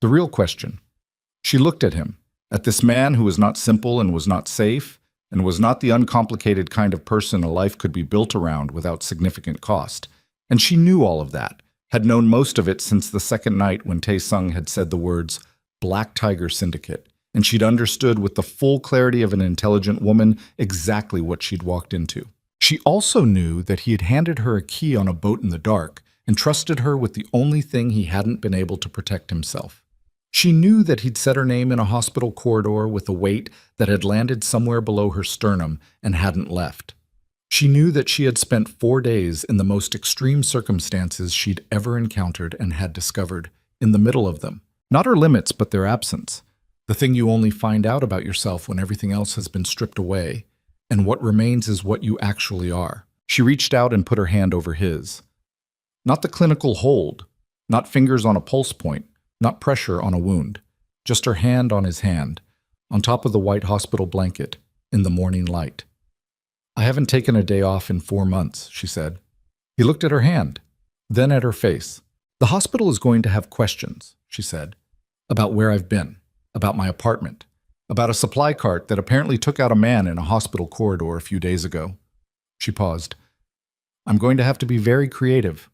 The real question. She looked at him, at this man who was not simple and was not safe, and was not the uncomplicated kind of person a life could be built around without significant cost. And she knew all of that, had known most of it since the second night when Tae-sung had said the words, "Black Tiger Syndicate," and she'd understood with the full clarity of an intelligent woman exactly what she'd walked into. She also knew that he had handed her a key on a boat in the dark and trusted her with the only thing he hadn't been able to protect himself. She knew that he'd set her name in a hospital corridor with a weight that had landed somewhere below her sternum and hadn't left. She knew that she had spent 4 days in the most extreme circumstances she'd ever encountered and had discovered, in the middle of them. Not her limits, but their absence. The thing you only find out about yourself when everything else has been stripped away, and what remains is what you actually are. She reached out and put her hand over his. Not the clinical hold, not fingers on a pulse point, not pressure on a wound, just her hand on his hand, on top of the white hospital blanket, in the morning light. "I haven't taken a day off in 4 months," she said. He looked at her hand, then at her face. "The hospital is going to have questions," she said, "about where I've been, about my apartment, about a supply cart that apparently took out a man in a hospital corridor a few days ago." She paused. "I'm going to have to be very creative."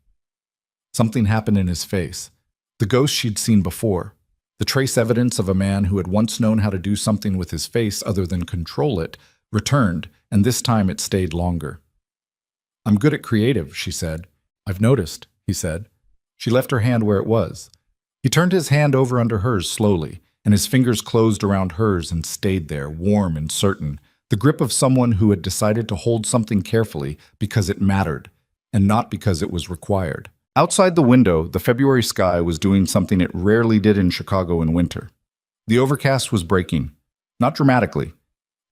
Something happened in his face. The ghost she'd seen before, the trace evidence of a man who had once known how to do something with his face other than control it, returned, and this time it stayed longer. "I'm good at creative," she said. "I've noticed," he said. She left her hand where it was. He turned his hand over under hers slowly, and his fingers closed around hers and stayed there, warm and certain, the grip of someone who had decided to hold something carefully because it mattered, and not because it was required. Outside the window, the February sky was doing something it rarely did in Chicago in winter. The overcast was breaking, not dramatically,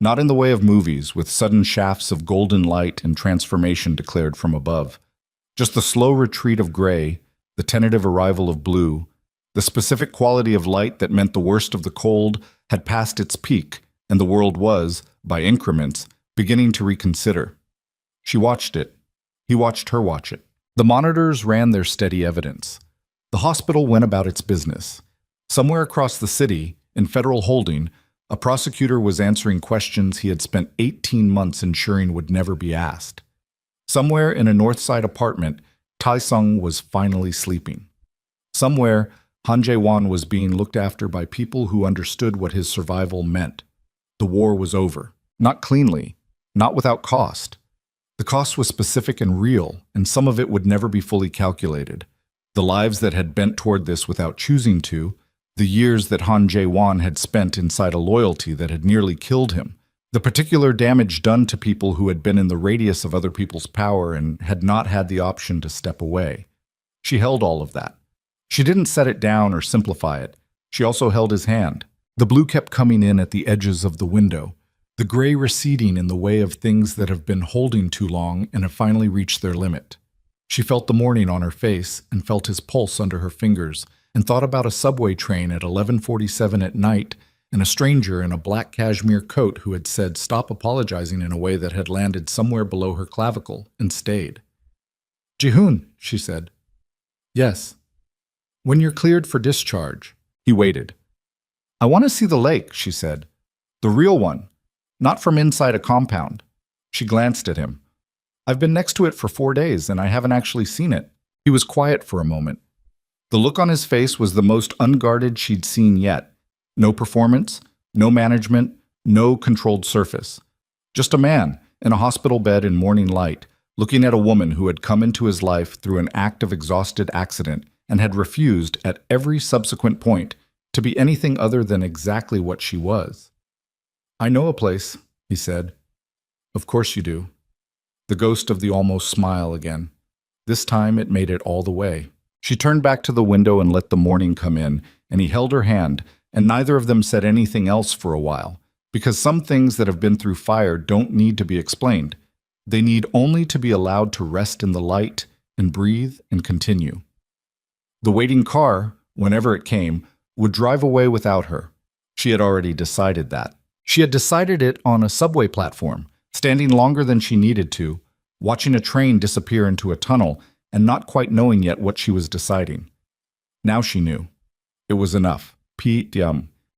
not in the way of movies with sudden shafts of golden light and transformation declared from above. Just the slow retreat of gray, the tentative arrival of blue, the specific quality of light that meant the worst of the cold had passed its peak, and the world was, by increments, beginning to reconsider. She watched it. He watched her watch it. The monitors ran their steady evidence. The hospital went about its business. Somewhere across the city, in federal holding, a prosecutor was answering questions he had spent 18 months ensuring would never be asked. Somewhere in a Northside apartment, Tai-sung was finally sleeping. Somewhere, Han Jae-won was being looked after by people who understood what his survival meant. The war was over. Not cleanly, not without cost. The cost was specific and real, and some of it would never be fully calculated. The lives that had bent toward this without choosing to, the years that Han Jae-won had spent inside a loyalty that had nearly killed him, the particular damage done to people who had been in the radius of other people's power and had not had the option to step away. She held all of that. She didn't set it down or simplify it. She also held his hand. The blue kept coming in at the edges of the window, the gray receding in the way of things that have been holding too long and have finally reached their limit. She felt the morning on her face and felt his pulse under her fingers and thought about a subway train at 11:47 at night and a stranger in a black cashmere coat who had said stop apologizing in a way that had landed somewhere below her clavicle and stayed. "Ji-hoon," she said. "Yes." "When you're cleared for discharge." He waited. "I want to see the lake," she said. "The real one. Not from inside a compound." She glanced at him. "I've been next to it for 4 days, and I haven't actually seen it." He was quiet for a moment. The look on his face was the most unguarded she'd seen yet. No performance, no management, no controlled surface. Just a man in a hospital bed in morning light, looking at a woman who had come into his life through an act of exhausted accident and had refused at every subsequent point to be anything other than exactly what she was. "I know a place," he said. "Of course you do." The ghost of the almost smile again. This time it made it all the way. She turned back to the window and let the morning come in, and he held her hand, and neither of them said anything else for a while, because some things that have been through fire don't need to be explained. They need only to be allowed to rest in the light and breathe and continue. The waiting car, whenever it came, would drive away without her. She had already decided that. She had decided it on a subway platform, standing longer than she needed to, watching a train disappear into a tunnel and not quite knowing yet what she was deciding. Now she knew. It was enough. Pi Diam.